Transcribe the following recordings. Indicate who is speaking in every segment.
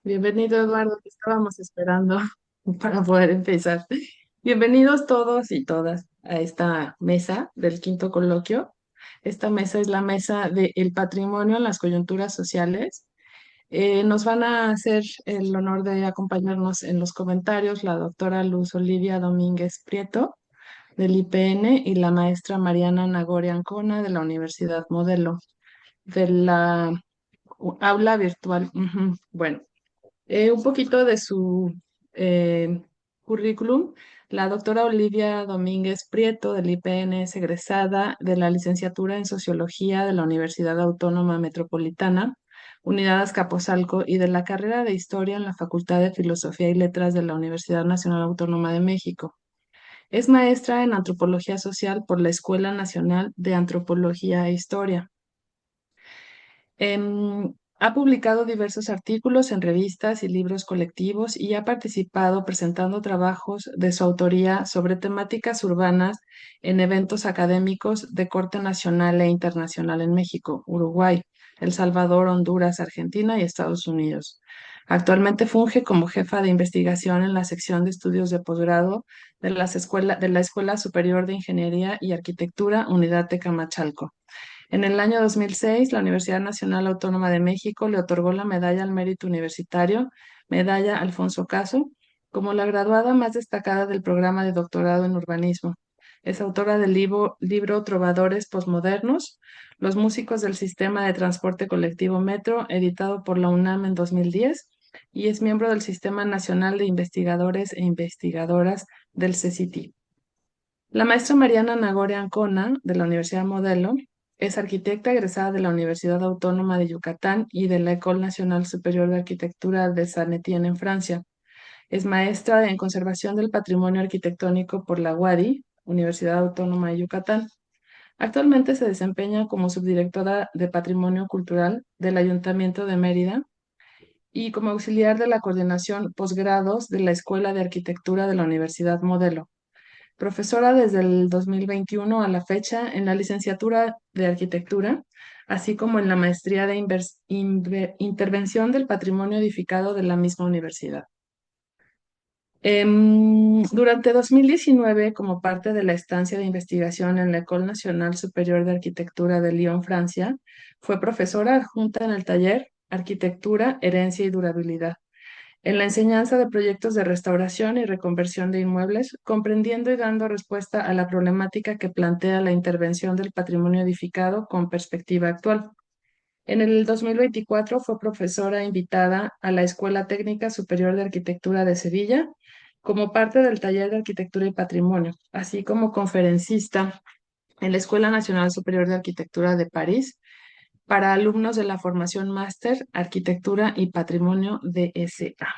Speaker 1: Bienvenido, Eduardo, que estábamos esperando para poder empezar. Bienvenidos todos y todas a esta mesa del quinto coloquio. Esta mesa es la mesa del patrimonio en las coyunturas sociales. Nos van a hacer el honor de acompañarnos en los comentarios la doctora Luz Olivia Domínguez Prieto del IPN y la maestra Mariana Nagore Ancona de la Universidad Modelo de la aula virtual. Ujú. Bueno. Un poquito de su eh, currículum. La doctora Olivia Domínguez Prieto del IPN es egresada de la licenciatura en Sociología de la Universidad Autónoma Metropolitana, Unidad Azcapotzalco, y de la carrera de Historia en la Facultad de Filosofía y Letras de la Universidad Nacional Autónoma de México. Es maestra en Antropología Social por la Escuela Nacional de Antropología e Historia. Ha publicado diversos artículos en revistas y libros colectivos y ha participado presentando trabajos de su autoría sobre temáticas urbanas en eventos académicos de corte nacional e internacional en México, Uruguay, El Salvador, Honduras, Argentina y Estados Unidos. Actualmente funge como jefa de investigación en la sección de estudios de posgrado de la Escuela Superior de Ingeniería y Arquitectura, Unidad Tecamachalco. En el año 2006, la Universidad Nacional Autónoma de México le otorgó la Medalla al Mérito Universitario, Medalla Alfonso Caso, como la graduada más destacada del programa de doctorado en urbanismo. Es autora del libro Trovadores Postmodernos, Los músicos del sistema de transporte colectivo Metro, editado por la UNAM en 2010, y es miembro del Sistema Nacional de Investigadores e Investigadoras del CCT. La maestra Mariana Nagore Ancona, de la Universidad Modelo, es arquitecta egresada de la Universidad Autónoma de Yucatán y de la École Nationale Supérieure de Arquitectura de Saint-Étienne en Francia. Es maestra en conservación del patrimonio arquitectónico por la UADY, Universidad Autónoma de Yucatán. Actualmente se desempeña como subdirectora de Patrimonio Cultural del Ayuntamiento de Mérida y como auxiliar de la coordinación posgrados de la Escuela de Arquitectura de la Universidad Modelo. Profesora desde el 2021 a la fecha en la licenciatura de Arquitectura, así como en la maestría de Intervención del Patrimonio Edificado de la misma universidad. Durante 2019, como parte de la estancia de investigación en la École Nationale Supérieure de Arquitectura de Lyon, Francia, fue profesora adjunta en el taller Arquitectura, Herencia y Durabilidad en la enseñanza de proyectos de restauración y reconversión de inmuebles, comprendiendo y dando respuesta a la problemática que plantea la intervención del patrimonio edificado con perspectiva actual. En el 2024 fue profesora invitada a la Escuela Técnica Superior de Arquitectura de Sevilla como parte del taller de Arquitectura y Patrimonio, así como conferencista en la Escuela Nacional Superior de Arquitectura de París para alumnos de la formación Máster Arquitectura y Patrimonio de DSA.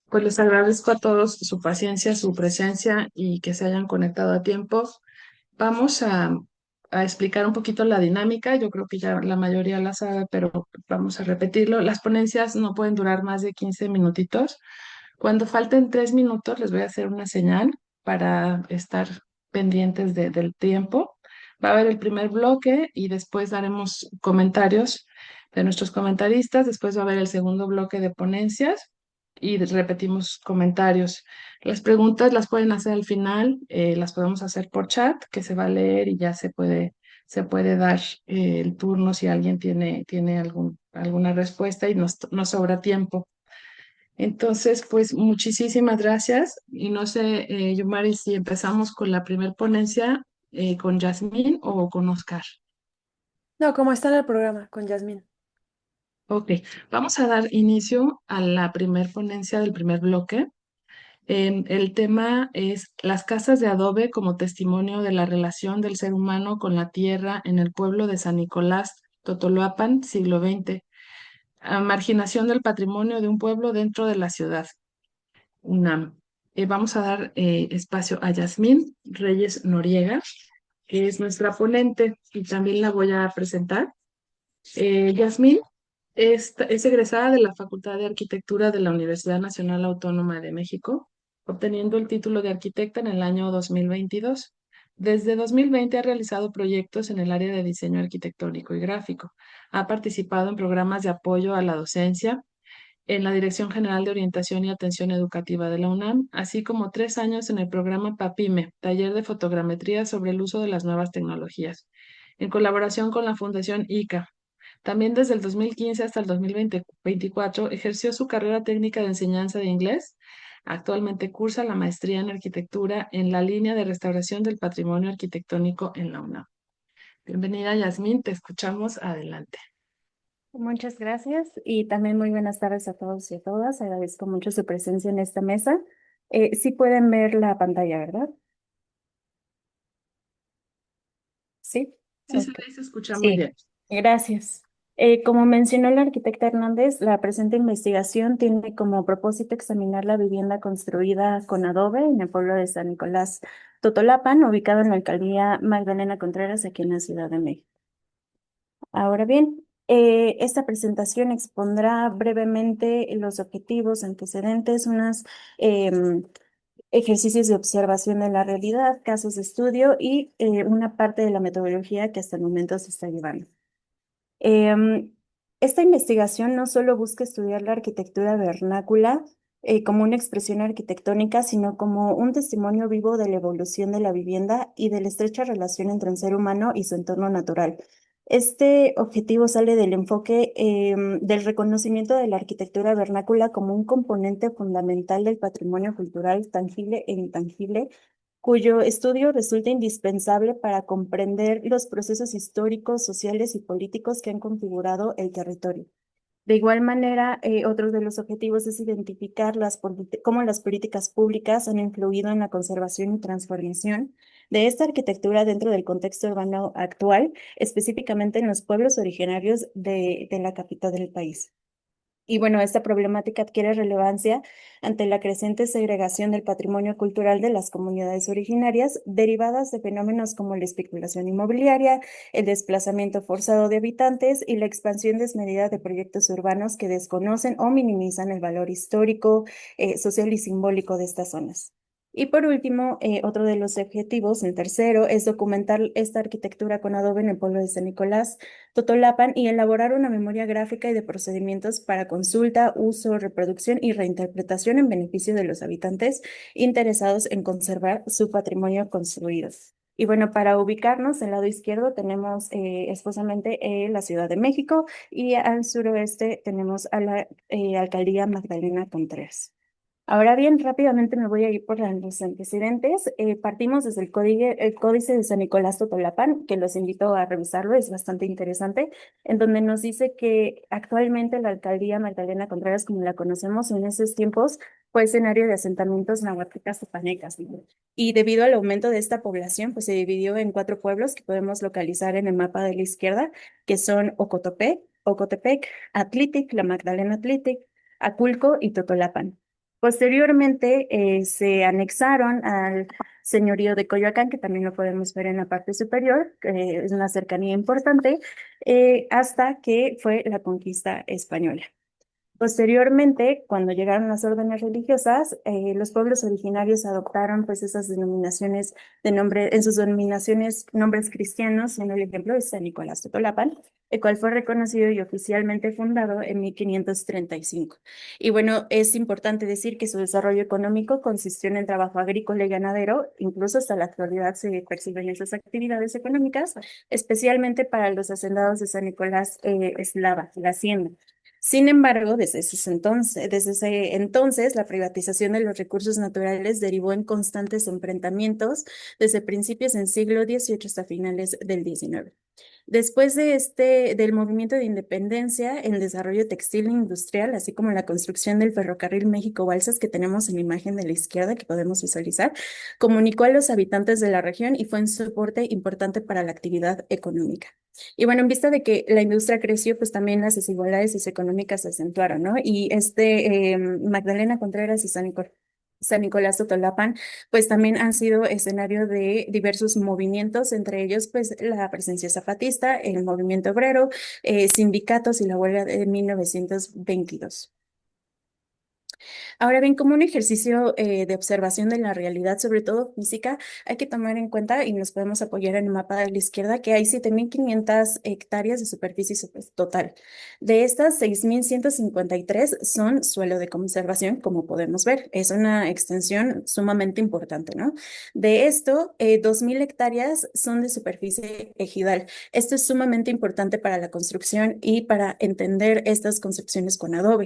Speaker 1: Pues les agradezco a todos su paciencia, su presencia y que se hayan conectado a tiempo. Vamos a explicar un poquito la dinámica. Yo creo que ya la mayoría la sabe, pero vamos a repetirlo. Las ponencias no pueden durar más de 15 minutitos. Cuando falten 3 minutos, les voy a hacer una señal para estar pendientes del tiempo. Va a haber el primer bloque y después daremos comentarios de nuestros comentaristas. Después va a haber el segundo bloque de ponencias y repetimos comentarios. Las preguntas las pueden hacer al final, las podemos hacer por chat, que se va a leer y ya se puede dar el turno si alguien tiene alguna respuesta y nos sobra tiempo. Entonces, pues muchísimas gracias. Y no sé, Yumari, si empezamos con la primer ponencia, con Yasmín o con Oscar.
Speaker 2: No, como está en el programa con Yasmín.
Speaker 1: Ok, vamos a dar inicio a la primer ponencia del primer bloque. El tema es las casas de adobe como testimonio de la relación del ser humano con la tierra en el pueblo de San Nicolás, Totoloapan, siglo XX. Marginación del patrimonio de un pueblo dentro de la ciudad. UNAM. Vamos a dar espacio a Yasmín Reyes Noriega, que es nuestra ponente, y también la voy a presentar. Yasmín es egresada de la Facultad de Arquitectura de la Universidad Nacional Autónoma de México, obteniendo el título de arquitecta en el año 2022. Desde 2020 ha realizado proyectos en el área de diseño arquitectónico y gráfico. Ha participado en programas de apoyo a la docencia en la Dirección General de Orientación y Atención Educativa de la UNAM, así como 3 años en el programa PAPIME, Taller de Fotogrametría sobre el uso de las nuevas tecnologías, en colaboración con la Fundación ICA. También desde el 2015 hasta el 2024 ejerció su carrera técnica de enseñanza de inglés. Actualmente cursa la maestría en arquitectura en la línea de restauración del patrimonio arquitectónico en la UNAM. Bienvenida, Yasmín, te escuchamos. Adelante.
Speaker 3: Muchas gracias y también muy buenas tardes a todos y a todas. Agradezco mucho su presencia en esta mesa. Sí pueden ver la pantalla, ¿verdad? Sí.
Speaker 1: Sí, se
Speaker 3: Ok.
Speaker 1: ve y se escucha muy
Speaker 3: Sí,
Speaker 1: bien.
Speaker 3: gracias. Como mencionó la arquitecta Hernández, la presente investigación tiene como propósito examinar la vivienda construida con adobe en el pueblo de San Nicolás Totolapan, ubicado en la alcaldía Magdalena Contreras, aquí en la Ciudad de México. Ahora bien, esta presentación expondrá brevemente los objetivos, antecedentes, unos em, ejercicios de observación de la realidad, casos de estudio y una parte de la metodología que hasta el momento se está llevando. Em, Esta investigación no solo busca estudiar la arquitectura vernácula como una expresión arquitectónica, sino como un testimonio vivo de la evolución de la vivienda y de la estrecha relación entre el ser humano y su entorno natural. Este objetivo sale del enfoque del reconocimiento de la arquitectura vernácula como un componente fundamental del patrimonio cultural tangible e intangible cuyo estudio resulta indispensable para comprender los procesos históricos, sociales y políticos que han configurado el territorio. De igual manera, otro de los objetivos es identificar cómo las políticas públicas han influido en la conservación y transformación de esta arquitectura dentro del contexto urbano actual, específicamente en los pueblos originarios de la capital del país. Y bueno, esta problemática adquiere relevancia ante la creciente segregación del patrimonio cultural de las comunidades originarias, derivadas de fenómenos como la especulación inmobiliaria, el desplazamiento forzado de habitantes y la expansión desmedida de proyectos urbanos que desconocen o minimizan el valor histórico, social y simbólico de estas zonas. Y por último, otro de los objetivos, el tercero, es documentar esta arquitectura con adobe en el pueblo de San Nicolás Totolapan y elaborar una memoria gráfica y de procedimientos para consulta, uso, reproducción y reinterpretación en beneficio de los habitantes interesados en conservar su patrimonio construido. Y bueno, para ubicarnos, al lado izquierdo tenemos esposamente la Ciudad de México y al suroeste tenemos a la alcaldía Magdalena Contreras. Ahora bien, rápidamente me voy a ir por los antecedentes. Partimos desde el Códice de San Nicolás Totolapan, que los invito a revisarlo, es bastante interesante, en donde nos dice que actualmente la alcaldía Magdalena Contreras, como la conocemos en esos tiempos, fue escenario de asentamientos nahuatecas tepanecas, ¿no? Y debido al aumento de esta población, pues se dividió en 4 pueblos que podemos localizar en el mapa de la izquierda, que son Ocotepec, Atlitic, la Magdalena Atlitic, Aculco y Totolapan. Posteriormente se anexaron al señorío de Coyoacán, que también lo podemos ver en la parte superior, que es una cercanía importante, hasta que fue la conquista española. Posteriormente, cuando llegaron las órdenes religiosas, los pueblos originarios adoptaron pues esas denominaciones de nombre, en sus denominaciones nombres cristianos, en el ejemplo de San Nicolás Totolapan, el cual fue reconocido y oficialmente fundado en 1535. Y bueno, es importante decir que su desarrollo económico consistió en el trabajo agrícola y ganadero, incluso hasta la actualidad se perciben esas actividades económicas, especialmente para los hacendados de San Nicolás Eslava, la hacienda. Sin embargo, desde ese entonces, la privatización de los recursos naturales derivó en constantes enfrentamientos desde principios del siglo XVIII hasta finales del XIX. Después del movimiento de independencia, el desarrollo textil e industrial, así como la construcción del ferrocarril México-Balsas que tenemos en la imagen de la izquierda que podemos visualizar, comunicó a los habitantes de la región y fue un soporte importante para la actividad económica. Y bueno, en vista de que la industria creció, pues también las desigualdades socioeconómicas se acentuaron, ¿no? Y Magdalena Contreras y San Nicolás Totolapan pues también han sido escenario de diversos movimientos, entre ellos pues la presencia zapatista, el movimiento obrero, sindicatos y la huelga de 1922. Ahora bien, como un ejercicio de observación de la realidad, sobre todo física, hay que tomar en cuenta y nos podemos apoyar en el mapa de la izquierda que hay 7.500 hectáreas de superficie total. De estas, 6.153 son suelo de conservación, como podemos ver. Es una extensión sumamente importante, ¿no? De esto, 2.000 hectáreas son de superficie ejidal. Esto es sumamente importante para la construcción y para entender estas construcciones con adobe.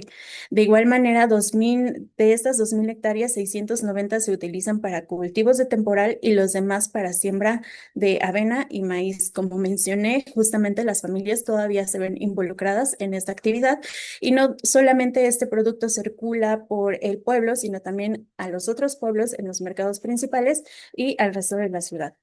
Speaker 3: De igual manera, de estas 2.000 hectáreas, 690 se utilizan para cultivos de temporal y los demás para siembra de avena y maíz. Como mencioné, justamente las familias todavía se ven involucradas en esta actividad y no solamente este producto circula por el pueblo, sino también a los otros pueblos en los mercados principales y al resto de la ciudad.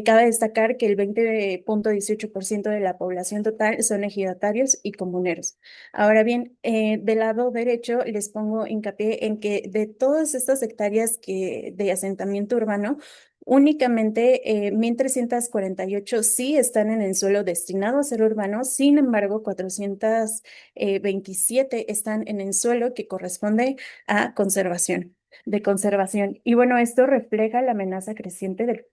Speaker 3: Cabe destacar que el 20.18% de la población total son ejidatarios y comuneros. Ahora bien, del lado derecho les pongo hincapié en que de todas estas hectáreas de asentamiento urbano, únicamente 1.348 sí están en el suelo destinado a ser urbano, sin embargo, 427 están en el suelo que corresponde a conservación. Y bueno, esto refleja la amenaza creciente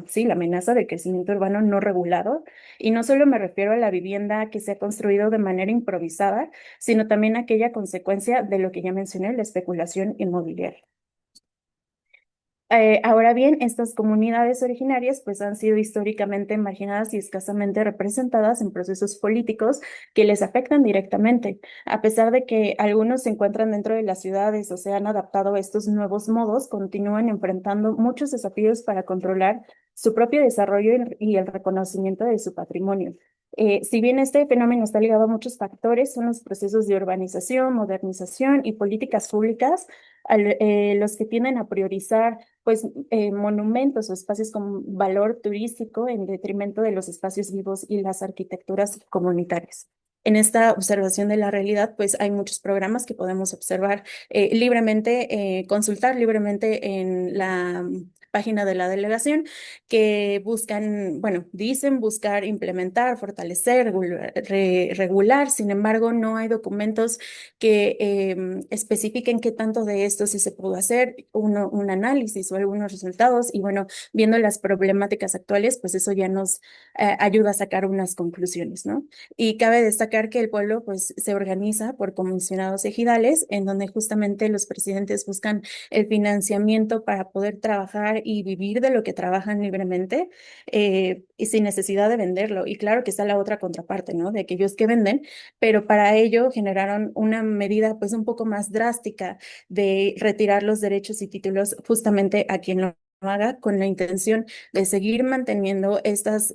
Speaker 3: sí, la amenaza del crecimiento urbano no regulado. Y no solo me refiero a la vivienda que se ha construido de manera improvisada, sino también aquella consecuencia de lo que ya mencioné, la especulación inmobiliaria. Ahora bien, estas comunidades originarias pues han sido históricamente marginadas y escasamente representadas en procesos políticos que les afectan directamente. A pesar de que algunos se encuentran dentro de las ciudades o se han adaptado a estos nuevos modos, continúan enfrentando muchos desafíos para controlar su propio desarrollo y el reconocimiento de su patrimonio. Si bien este fenómeno está ligado a muchos factores, son los procesos de urbanización, modernización y políticas públicas los que tienden a priorizar pues monumentos o espacios con valor turístico en detrimento de los espacios vivos y las arquitecturas comunitarias. En esta observación de la realidad, pues hay muchos programas que podemos observar libremente, consultar libremente en la página de la delegación que buscan, bueno, dicen buscar implementar, fortalecer, regular. Sin embargo, no hay documentos que especifiquen qué tanto de esto sí se pudo hacer, un análisis o algunos resultados. Y bueno, viendo las problemáticas actuales, pues eso ya nos ayuda a sacar unas conclusiones, ¿no? Y cabe destacar que el pueblo pues se organiza por comisionados ejidales, en donde justamente los presidentes buscan el financiamiento para poder trabajar y vivir de lo que trabajan libremente y sin necesidad de venderlo. Y claro que está la otra contraparte, ¿no? De aquellos que venden, pero para ello generaron una medida pues un poco más drástica de retirar los derechos y títulos justamente a quien lo haga con la intención de seguir manteniendo estas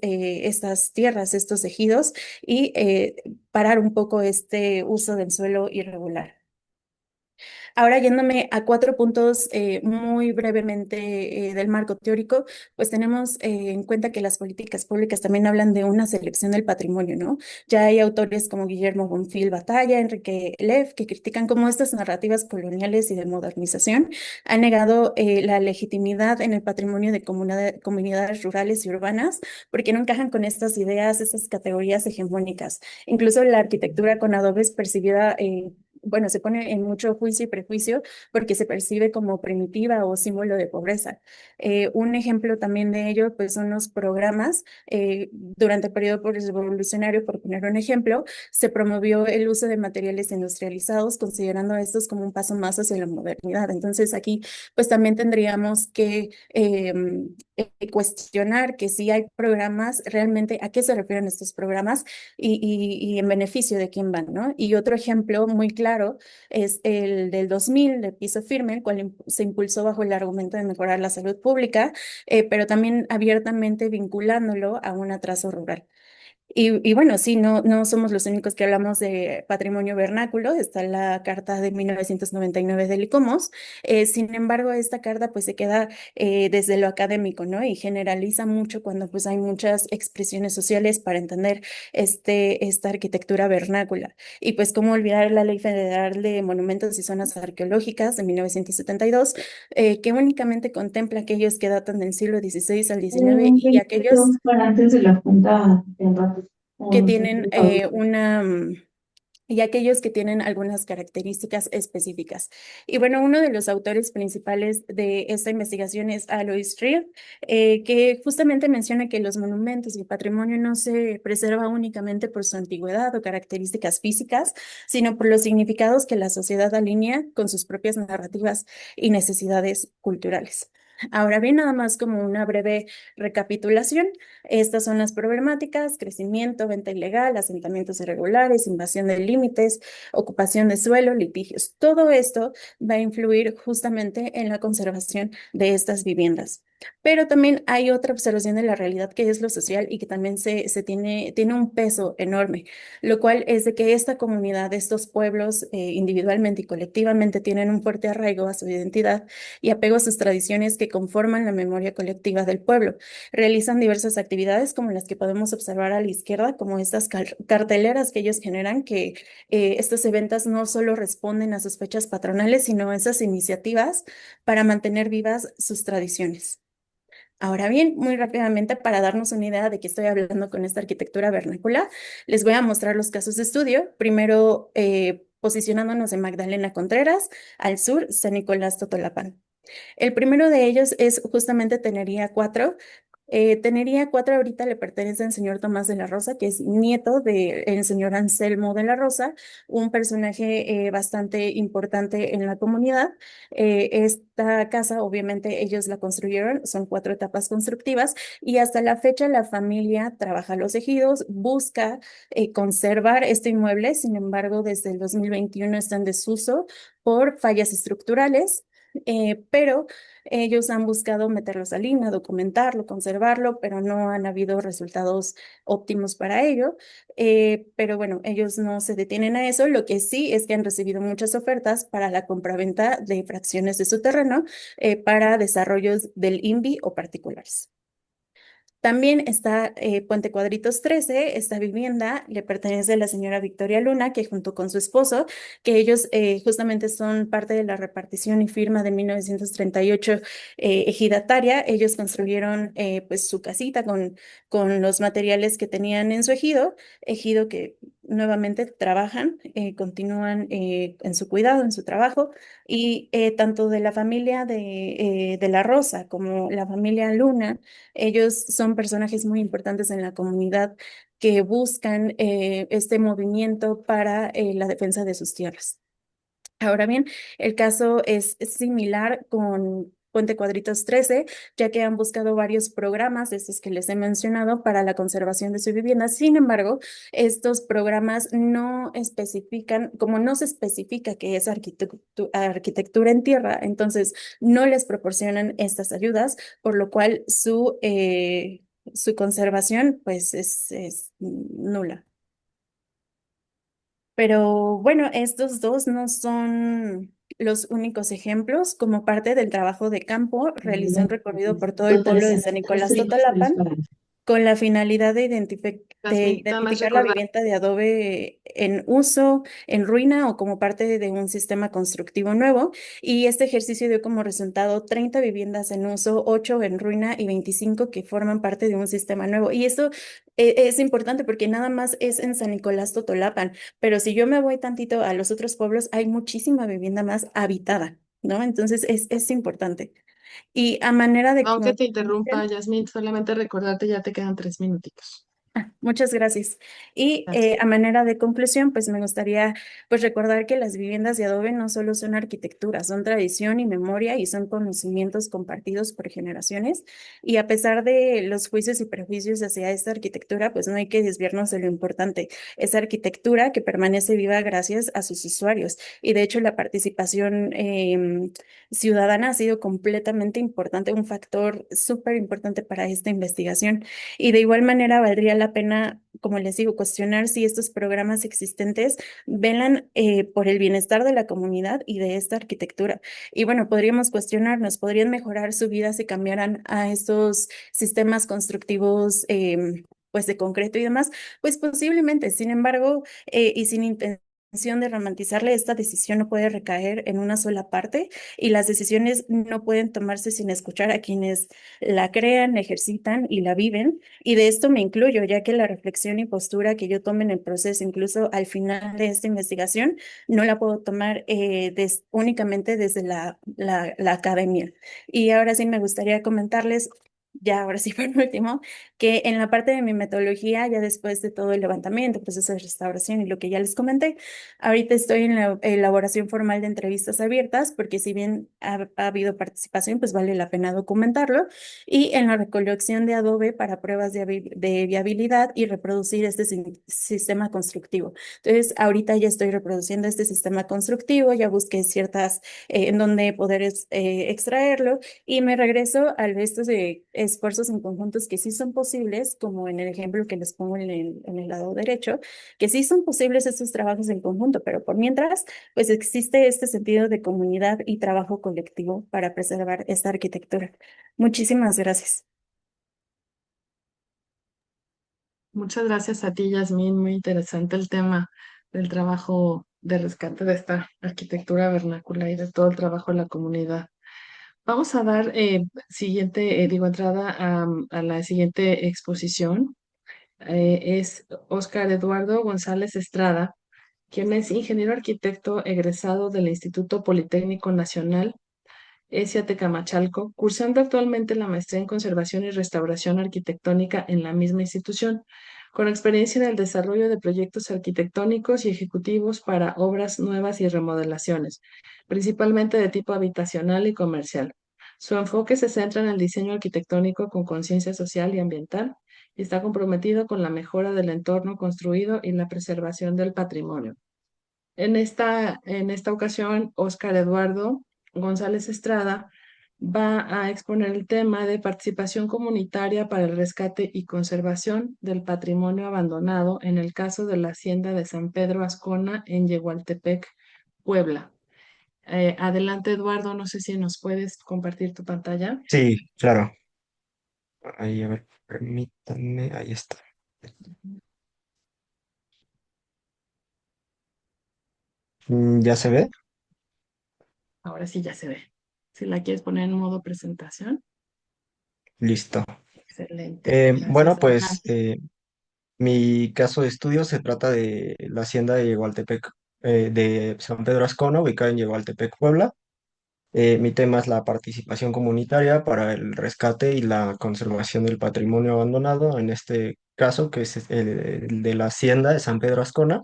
Speaker 3: tierras, estos ejidos y parar un poco este uso del suelo irregular. Ahora, yéndome a 4 puntos muy brevemente del marco teórico, pues tenemos en cuenta que las políticas públicas también hablan de una selección del patrimonio, ¿no? Ya hay autores como Guillermo Bonfil Batalla, Enrique Leff, que critican cómo estas narrativas coloniales y de modernización han negado la legitimidad en el patrimonio de comunidades rurales y urbanas, porque no encajan con estas ideas, estas categorías hegemónicas. Incluso la arquitectura con adobe es percibida bueno, se pone en mucho juicio y prejuicio porque se percibe como primitiva o símbolo de pobreza. Un ejemplo también de ello, pues son los programas. Durante el periodo revolucionario, por poner un ejemplo, se promovió el uso de materiales industrializados, considerando estos como un paso más hacia la modernidad. Entonces aquí, pues también tendríamos que cuestionar que si hay programas, realmente a qué se refieren estos programas y en beneficio de quién van, ¿no? Y otro ejemplo muy claro es el del 2000 de Piso Firme, el cual se impulsó bajo el argumento de mejorar la salud pública, pero también abiertamente vinculándolo a un atraso rural. Y bueno, sí, no somos los únicos que hablamos de patrimonio vernáculo, está la carta de 1999 del ICOMOS. Sin embargo, esta carta pues se queda desde lo académico, ¿no? Y generaliza mucho cuando pues hay muchas expresiones sociales para entender esta arquitectura vernácula. Y pues cómo olvidar la Ley Federal de Monumentos y Zonas Arqueológicas de 1972, que únicamente contempla aquellos que datan del siglo XVI al XIX y aquellos
Speaker 4: Para antes de la junta de rato.
Speaker 3: que
Speaker 4: O sea,
Speaker 3: tienen una y aquellos que tienen algunas características específicas. Y bueno, uno de los autores principales de esta investigación es Alois Trier, que justamente menciona que los monumentos y el patrimonio no se preserva únicamente por su antigüedad o características físicas, sino por los significados que la sociedad alinea con sus propias narrativas y necesidades culturales. Ahora bien, nada más como una breve recapitulación, estas son las problemáticas: crecimiento, venta ilegal, asentamientos irregulares, invasión de límites, ocupación de suelo, litigios. Todo esto va a influir justamente en la conservación de estas viviendas. Pero también hay otra observación de la realidad que es lo social y que también tiene un peso enorme, lo cual es de que esta comunidad, estos pueblos, individualmente y colectivamente tienen un fuerte arraigo a su identidad y apego a sus tradiciones que conforman la memoria colectiva del pueblo. Realizan diversas actividades como las que podemos observar a la izquierda, como estas carteleras que ellos generan, que estos eventos no solo responden a sus fechas patronales, sino a esas iniciativas para mantener vivas sus tradiciones. Ahora bien, muy rápidamente, para darnos una idea de qué estoy hablando con esta arquitectura vernácula, les voy a mostrar los casos de estudio. Primero, posicionándonos en Magdalena Contreras, al sur, San Nicolás Totolapán. El primero de ellos es justamente Tenería 4. Tenería 4 ahorita le pertenece al señor Tomás de la Rosa, que es nieto del señor Anselmo de la Rosa, un personaje bastante importante en la comunidad. Esta casa, obviamente, ellos la construyeron, son 4 etapas constructivas y hasta la fecha la familia trabaja los ejidos, busca conservar este inmueble. Sin embargo, desde el 2021 está en desuso por fallas estructurales. Pero ellos han buscado meterlo a línea, documentarlo, conservarlo, pero no han habido resultados óptimos para ello. Pero bueno, ellos no se detienen a eso. Lo que sí es que han recibido muchas ofertas para la compraventa de fracciones de su terreno para desarrollos del INVI o particulares. También está Puente Cuadritos 13. Esta vivienda le pertenece a la señora Victoria Luna, que junto con su esposo, que ellos justamente son parte de la repartición y firma de 1938 ejidataria. Ellos construyeron pues su casita con los materiales que tenían en su ejido que nuevamente trabajan, continúan en su cuidado, en su trabajo, y tanto de la familia de La Rosa como la familia Luna, ellos son personajes muy importantes en la comunidad que buscan este movimiento para la defensa de sus tierras. Ahora bien, el caso es similar con Puente Cuadritos 13, ya que han buscado varios programas de estos que les he mencionado para la conservación de su vivienda. Sin embargo, estos programas no especifican, como no se especifica que es arquitectura en tierra, entonces no les proporcionan estas ayudas, por lo cual su conservación pues es nula. Pero bueno, estos dos no son los únicos ejemplos. Como parte del trabajo de campo, realicé un recorrido por todo el pueblo de San Nicolás Totolapan con la finalidad de de
Speaker 1: Yasmín, nada más
Speaker 3: identificar la
Speaker 1: recordar.
Speaker 3: vivienda de adobe en uso, en ruina o como parte de un sistema constructivo nuevo. Y este ejercicio dio como resultado 30 viviendas en uso, 8 en ruina y 25 que forman parte de un sistema nuevo. Y esto es importante porque nada más es en San Nicolás Totolapan, pero si yo me voy tantito a los otros pueblos, hay muchísima vivienda más habitada, ¿no? Entonces es importante. Y a manera de
Speaker 1: Aunque te
Speaker 3: conclusión,
Speaker 1: interrumpa, Yasmín, solamente recordarte, ya te quedan 3 minuticos.
Speaker 3: muchas gracias. Y
Speaker 1: Gracias.
Speaker 3: a manera de conclusión, pues me gustaría pues recordar que las viviendas de adobe no solo son arquitectura, son tradición y memoria y son conocimientos compartidos por generaciones. Y a pesar de los juicios y prejuicios hacia esta arquitectura, pues no hay que desviarnos de lo importante. Es arquitectura que permanece viva gracias a sus usuarios. Y de hecho la participación ciudadana ha sido completamente importante, un factor súper importante para esta investigación. Y de igual manera valdría la pena, como les digo, cuestionar si estos programas existentes velan por el bienestar de la comunidad y de esta arquitectura. Y bueno, podríamos cuestionarnos, ¿podrían mejorar su vida si cambiaran a estos sistemas constructivos pues de concreto y demás? Pues posiblemente, sin embargo, y sin intención de romantizarle, esta decisión no puede recaer en una sola parte y las decisiones no pueden tomarse sin escuchar a quienes la crean, ejercitan y la viven. Y de esto me incluyo, ya que la reflexión y postura que yo tome en el proceso, incluso al final de esta investigación, no la puedo tomar únicamente desde la academia. Y ahora sí me gustaría comentarles, ya ahora sí por último, que en la parte de mi metodología, ya después de todo el levantamiento, proceso de restauración y lo que ya les comenté, ahorita estoy en la elaboración formal de entrevistas abiertas, porque si bien ha habido participación, pues vale la pena documentarlo, y en la recolección de Adobe para pruebas de viabilidad y reproducir este sistema constructivo. Entonces, ahorita ya estoy reproduciendo este sistema constructivo, ya busqué ciertas en donde poder extraerlo y me regreso a estos esfuerzos en conjuntos que sí son posibles, como en el ejemplo que les pongo en el lado derecho, que sí son posibles estos trabajos en conjunto, pero por mientras, pues existe este sentido de comunidad y trabajo colectivo para preservar esta arquitectura. Muchísimas gracias.
Speaker 1: Muchas gracias a ti, Yasmín. Muy interesante el tema del trabajo de rescate de esta arquitectura vernácula y de todo el trabajo de la comunidad. Vamos a dar entrada a la siguiente exposición. Es Óscar Eduardo González Estrada, quien es ingeniero arquitecto egresado del Instituto Politécnico Nacional ESIA Tecamachalco, cursando actualmente la maestría en conservación y restauración arquitectónica en la misma institución, con experiencia en el desarrollo de proyectos arquitectónicos y ejecutivos para obras nuevas y remodelaciones, principalmente de tipo habitacional y comercial. Su enfoque se centra en el diseño arquitectónico con conciencia social y ambiental y está comprometido con la mejora del entorno construido y la preservación del patrimonio. En esta ocasión, Óscar Eduardo González Estrada va a exponer el tema de participación comunitaria para el rescate y conservación del patrimonio abandonado en el caso de la Hacienda de San Pedro Ascona en Yehualtepec, Puebla. Adelante, Eduardo, no sé si nos puedes compartir tu pantalla.
Speaker 4: Sí, claro. Ahí, a ver, permítanme. Ahí está. ¿Ya se ve?
Speaker 1: Ahora sí ya se ve. Si la quieres poner en modo presentación.
Speaker 4: Listo.
Speaker 1: Excelente.
Speaker 4: Bueno,
Speaker 1: Gracias.
Speaker 4: pues
Speaker 1: Adelante.
Speaker 4: mi caso de estudio se trata de la hacienda de Yegualtepec, de San Pedro Ascona, ubicada en Yegualtepec, Puebla. Mi tema es la participación comunitaria para el rescate y la conservación del patrimonio abandonado, en este caso, que es el de la hacienda de San Pedro Ascona.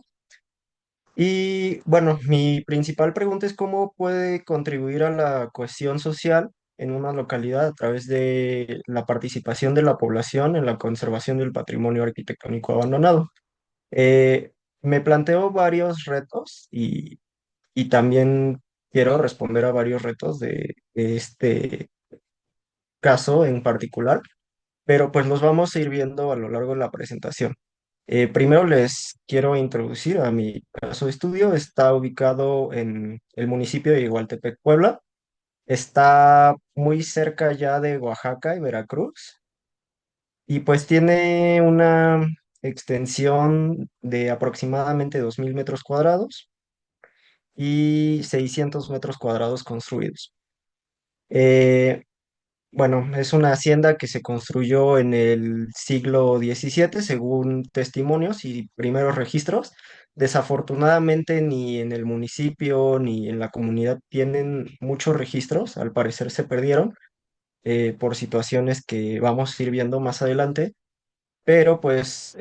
Speaker 4: Y bueno, mi principal pregunta es cómo puede contribuir a la cohesión social en una localidad a través de la participación de la población en la conservación del patrimonio arquitectónico abandonado. Eh, Me planteo varios retos y también quiero responder a varios retos de este caso en particular, pero pues los vamos a ir viendo a lo largo de la presentación. Primero les quiero introducir a mi caso de estudio. Está ubicado en el municipio de Igualtepec, Puebla. Está muy cerca ya de Oaxaca y Veracruz y pues tiene una extensión de aproximadamente 2.000 metros cuadrados y 600 metros cuadrados construidos. Eh, Bueno, es una hacienda que se construyó en el siglo XVII, según testimonios y primeros registros. Desafortunadamente, ni en el municipio ni en la comunidad tienen muchos registros. Al parecer se perdieron por situaciones que vamos a ir viendo más adelante. Pero, pues,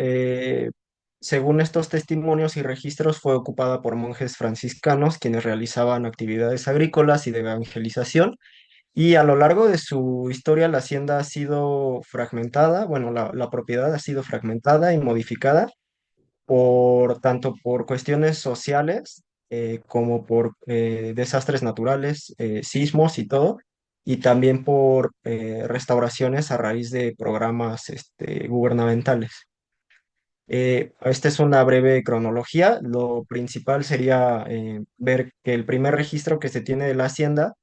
Speaker 4: según estos testimonios y registros, fue ocupada por monjes franciscanos quienes realizaban actividades agrícolas y de evangelización y a lo largo de su historia, la hacienda ha sido fragmentada, bueno, la propiedad ha sido fragmentada y modificada por tanto por cuestiones sociales como por desastres naturales, sismos y todo, y también por restauraciones a raíz de programas gubernamentales. Esta es una breve cronología. Lo principal sería ver que el primer registro que se tiene de la hacienda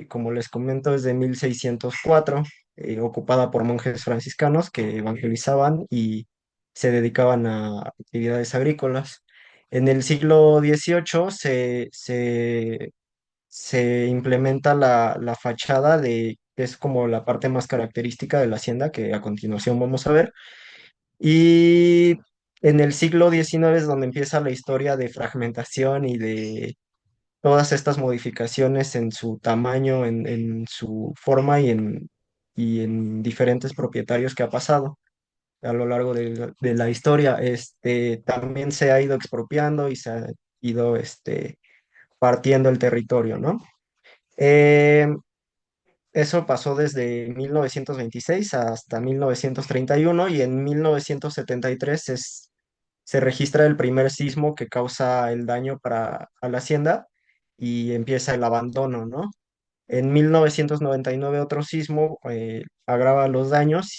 Speaker 4: como les comento, es de 1604, ocupada por monjes franciscanos que evangelizaban y se dedicaban a actividades agrícolas. En el siglo XVIII se implementa la fachada que es como la parte más característica de la hacienda, que a continuación vamos a ver. Y en el siglo XIX es donde empieza la historia de fragmentación y de todas estas modificaciones en su tamaño, en su forma y en diferentes propietarios que ha pasado a lo largo de la historia. También se ha ido expropiando y se ha ido partiendo el territorio, ¿no? Eh, Eso pasó desde 1926 hasta 1931 y en 1973 se registra el primer sismo que causa el daño a la hacienda y empieza el abandono, ¿no? En 1999 otro sismo agrava los daños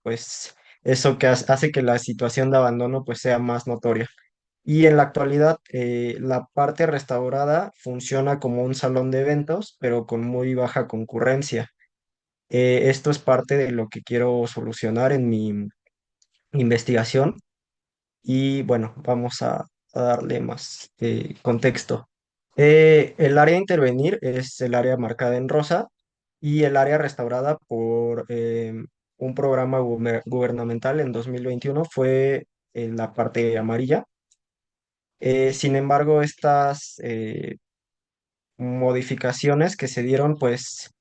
Speaker 4: pues eso hace que la situación de abandono pues sea más notoria. Y en la actualidad la parte restaurada funciona como un salón de eventos, pero con muy baja concurrencia. Esto es parte de lo que quiero solucionar en mi investigación y bueno, vamos a darle más contexto. El área a intervenir es el área marcada en rosa y el área restaurada por un programa gubernamental en 2021 fue la parte amarilla. Sin embargo, estas modificaciones que se dieron, pues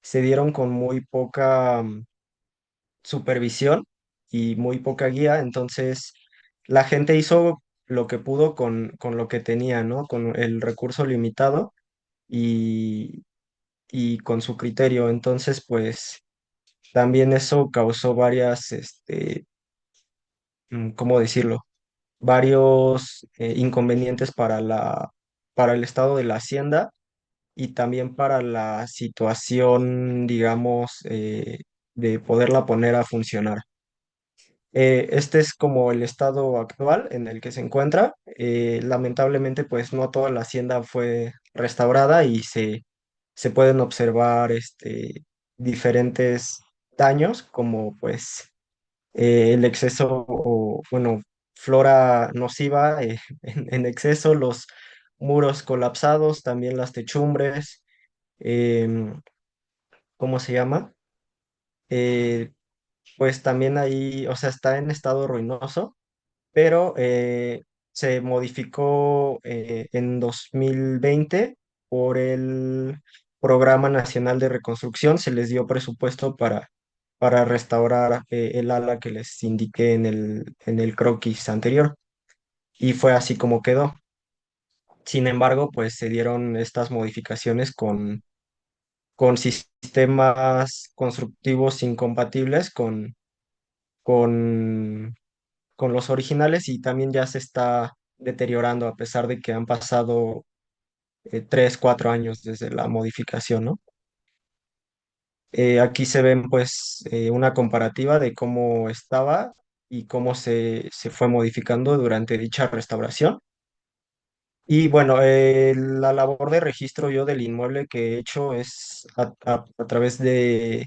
Speaker 4: se dieron con muy poca supervisión y muy poca guía, entonces la gente hizo lo que pudo con lo que tenía, ¿no? Con el recurso limitado y, y con su criterio. Entonces, pues también eso causó ¿cómo decirlo? Varios inconvenientes para el estado de la hacienda y también para la situación, digamos, de poderla poner a funcionar. Este es como el estado actual en el que se encuentra. Lamentablemente, pues no toda la hacienda fue restaurada y se pueden observar diferentes daños, como pues el exceso o, bueno, flora nociva en exceso, los muros colapsados, también las techumbres, em, ¿cómo se llama? Eh, pues también ahí, o sea, está en estado ruinoso, pero se modificó en 2020 por el Programa Nacional de Reconstrucción, se les dio presupuesto para restaurar el ala que les indiqué en el croquis anterior, y fue así como quedó. Sin embargo, pues se dieron estas modificaciones con sistemas constructivos incompatibles con con los originales y también ya se está deteriorando a pesar de que han pasado 3, 4 años desde la modificación, ¿no? Aquí se ven pues una comparativa de cómo estaba y cómo se fue modificando durante dicha restauración. Y bueno, la labor de registro yo del inmueble que he hecho es a través de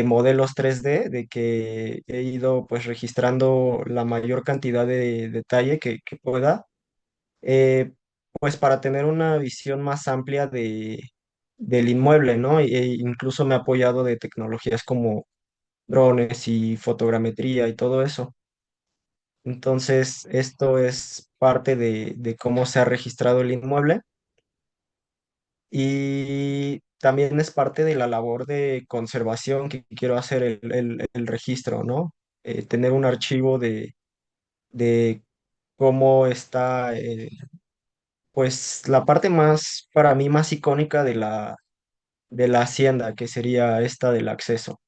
Speaker 4: modelos 3D, de que he ido pues registrando la mayor cantidad de detalle que pueda, eh, pues para tener una visión más amplia del inmueble, ¿no? Incluso me he apoyado de tecnologías como drones y fotogrametría y todo eso. Entonces, esto es parte de cómo se ha registrado el inmueble y también es parte de la labor de conservación que quiero hacer el registro, ¿no? Tener un archivo de cómo está, pues la parte más, para mí, más icónica de la hacienda, que sería esta del acceso.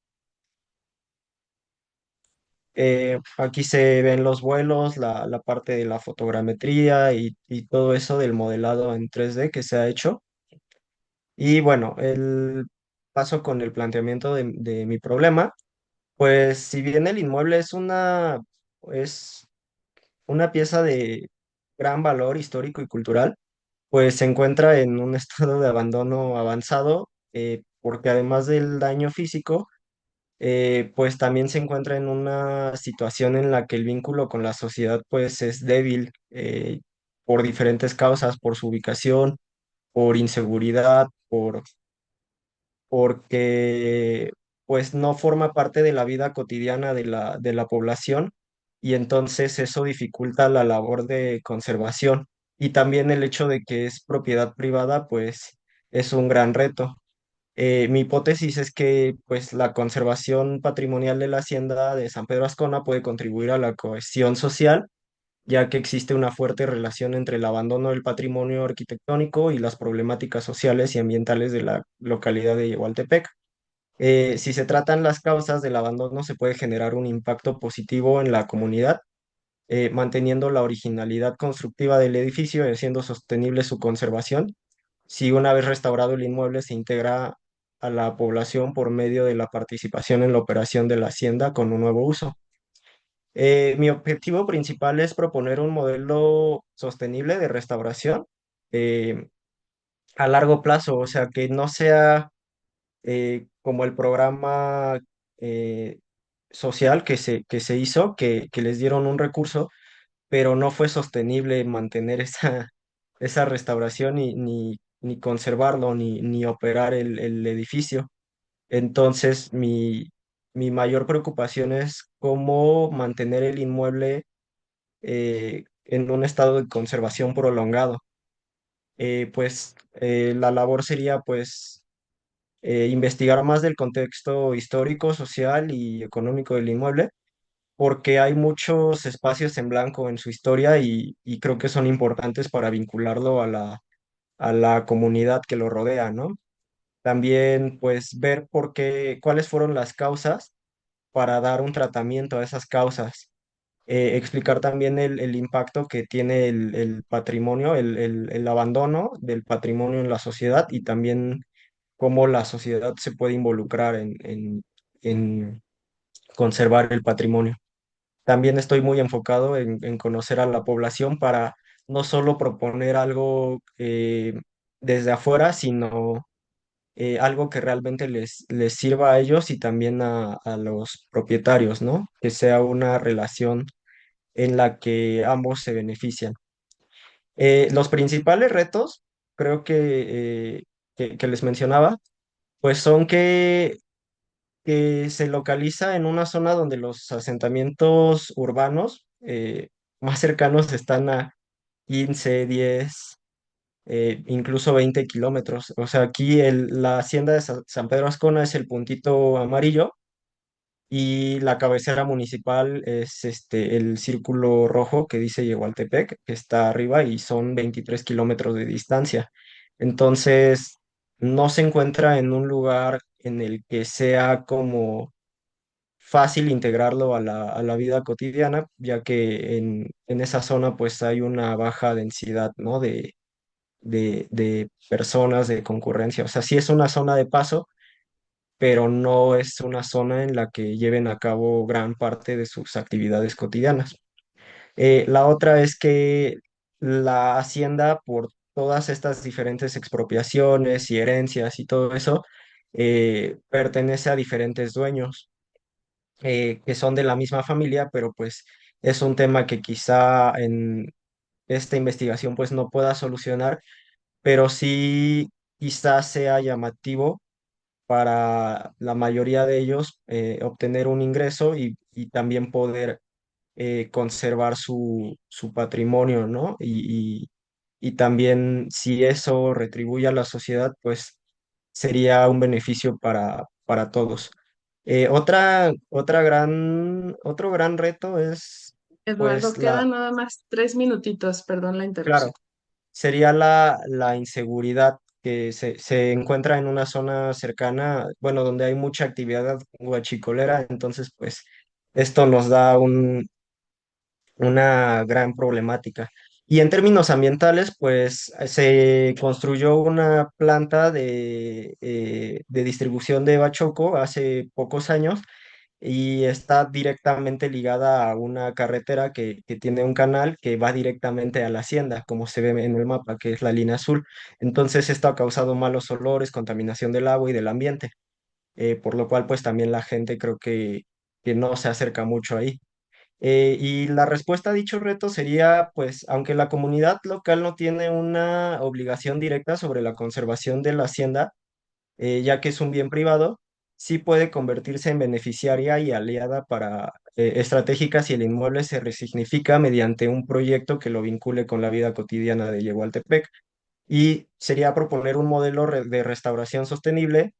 Speaker 4: Aquí se ven los vuelos, la parte de la fotogrametría y todo eso del modelado en 3D que se ha hecho. Y bueno, el paso con el planteamiento de mi problema, pues si bien el inmueble es una pieza de gran valor histórico y cultural, pues se encuentra en un estado de abandono avanzado, porque además del daño físico, pues también se encuentra en una situación en la que el vínculo con la sociedad pues es débil, por diferentes causas, por su ubicación, por inseguridad, porque pues no forma parte de la vida cotidiana de la población, y entonces eso dificulta la labor de conservación. Y también el hecho de que es propiedad privada pues es un gran reto. Mi hipótesis es que pues la conservación patrimonial de la hacienda de San Pedro Ascona puede contribuir a la cohesión social, ya que existe una fuerte relación entre el abandono del patrimonio arquitectónico y las problemáticas sociales y ambientales de la localidad de Yehualtepec. Si se tratan las causas del abandono, se puede generar un impacto positivo en la comunidad, manteniendo la originalidad constructiva del edificio y haciendo sostenible su conservación. Si una vez restaurado el inmueble se integra a la población por medio de la participación en la operación de la hacienda con un nuevo uso. Mi objetivo principal es proponer un modelo sostenible de restauración, eh, a largo plazo, o sea, que no sea como el programa eh, social que se hizo, que les dieron un recurso, pero no fue sostenible mantener esa restauración ni conservarlo, ni operar el edificio. Entonces, mi mayor preocupación es cómo mantener el inmueble en un estado de conservación prolongado. La labor sería pues investigar más del contexto histórico, social y económico del inmueble, porque hay muchos espacios en blanco en su historia y creo que son importantes para vincularlo a la comunidad que lo rodea, ¿no? También, pues, ver cuáles fueron las causas para dar un tratamiento a esas causas. Explicar también el impacto que tiene el patrimonio, el abandono del patrimonio en la sociedad, y también cómo la sociedad se puede involucrar en conservar el patrimonio. También estoy muy enfocado en conocer a la población para no solo proponer algo desde afuera, sino algo que realmente les sirva a ellos y también a los propietarios, ¿no? Que sea una relación en la que ambos se benefician. Los principales retos, creo que les mencionaba, pues son que se localiza en una zona donde los asentamientos urbanos más cercanos están a 15, 10, incluso 20 kilómetros. O sea, aquí la hacienda de San Pedro Ascona es el puntito amarillo, y la cabecera municipal es el círculo rojo que dice Yehualtepec, que está arriba, y son 23 kilómetros de distancia. Entonces, no se encuentra en un lugar en el que sea como fácil integrarlo a a la vida cotidiana, ya que en esa zona pues hay una baja densidad, ¿no? De personas, de concurrencia. O sea, sí es una zona de paso, pero no es una zona en la que lleven a cabo gran parte de sus actividades cotidianas. La otra es que la hacienda, por todas estas diferentes expropiaciones y herencias y todo eso, pertenece a diferentes dueños, que son de la misma familia, pero pues es un tema que quizá en esta investigación pues no pueda solucionar, pero sí quizá sea llamativo para la mayoría de ellos obtener un ingreso y también poder conservar su patrimonio, ¿no? Y también si eso retribuye a la sociedad, pues sería un beneficio para todos. Otro gran reto es, pues,
Speaker 1: Eduardo, quedan nada más 3 minutitos, perdón la
Speaker 4: claro,
Speaker 1: interrupción.
Speaker 4: sería la inseguridad que se encuentra en una zona cercana, bueno, donde hay mucha actividad guachicolera. Entonces, pues, esto nos da una gran problemática. Y en términos ambientales, pues se construyó una planta de distribución de bachoco hace pocos años, y está directamente ligada a una carretera que tiene un canal que va directamente a la hacienda, como se ve en el mapa, que es la línea azul. Entonces esto ha causado malos olores, contaminación del agua y del ambiente. por lo cual pues también la gente creo que no se acerca mucho ahí. Y la respuesta a dicho reto sería, pues, aunque la comunidad local no tiene una obligación directa sobre la conservación de la hacienda, ya que es un bien privado, sí puede convertirse en beneficiaria y aliada para estratégica si el inmueble se resignifica mediante un proyecto que lo vincule con la vida cotidiana de Yehualtepec. Y sería proponer un modelo de restauración sostenible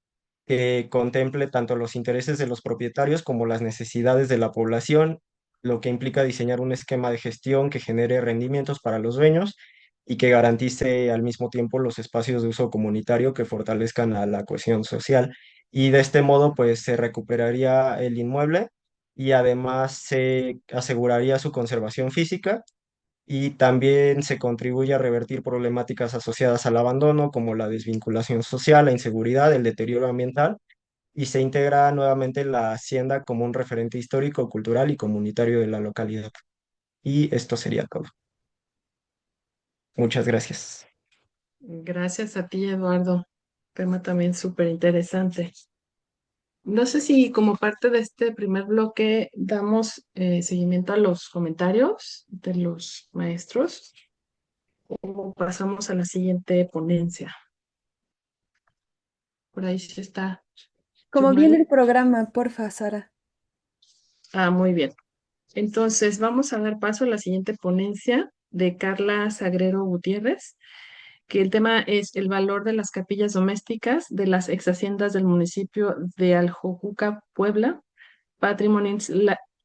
Speaker 4: que contemple tanto los intereses de los propietarios como las necesidades de la población, lo que implica diseñar un esquema de gestión que genere rendimientos para los dueños y que garantice al mismo tiempo los espacios de uso comunitario que fortalezcan a la cohesión social. Y de este modo, pues se recuperaría el inmueble y además se aseguraría su conservación física y también se contribuye a revertir problemáticas asociadas al abandono, como la desvinculación social, la inseguridad, el deterioro ambiental, y se integra nuevamente la hacienda como un referente histórico, cultural y comunitario de la localidad. Y esto sería todo. Muchas gracias.
Speaker 1: Gracias a ti, Eduardo. Tema también súper interesante. No sé si como parte de este primer bloque damos seguimiento a los comentarios de los maestros o pasamos a la siguiente ponencia. Por ahí sí está.
Speaker 2: Como viene el
Speaker 1: Chumel.
Speaker 2: programa, porfa, Sara.
Speaker 1: Ah, muy bien. Entonces, vamos a dar paso a la siguiente ponencia de Carla Sagrero Gutiérrez, que el tema es el valor de las capillas domésticas de las exhaciendas del municipio de Aljojuca, Puebla,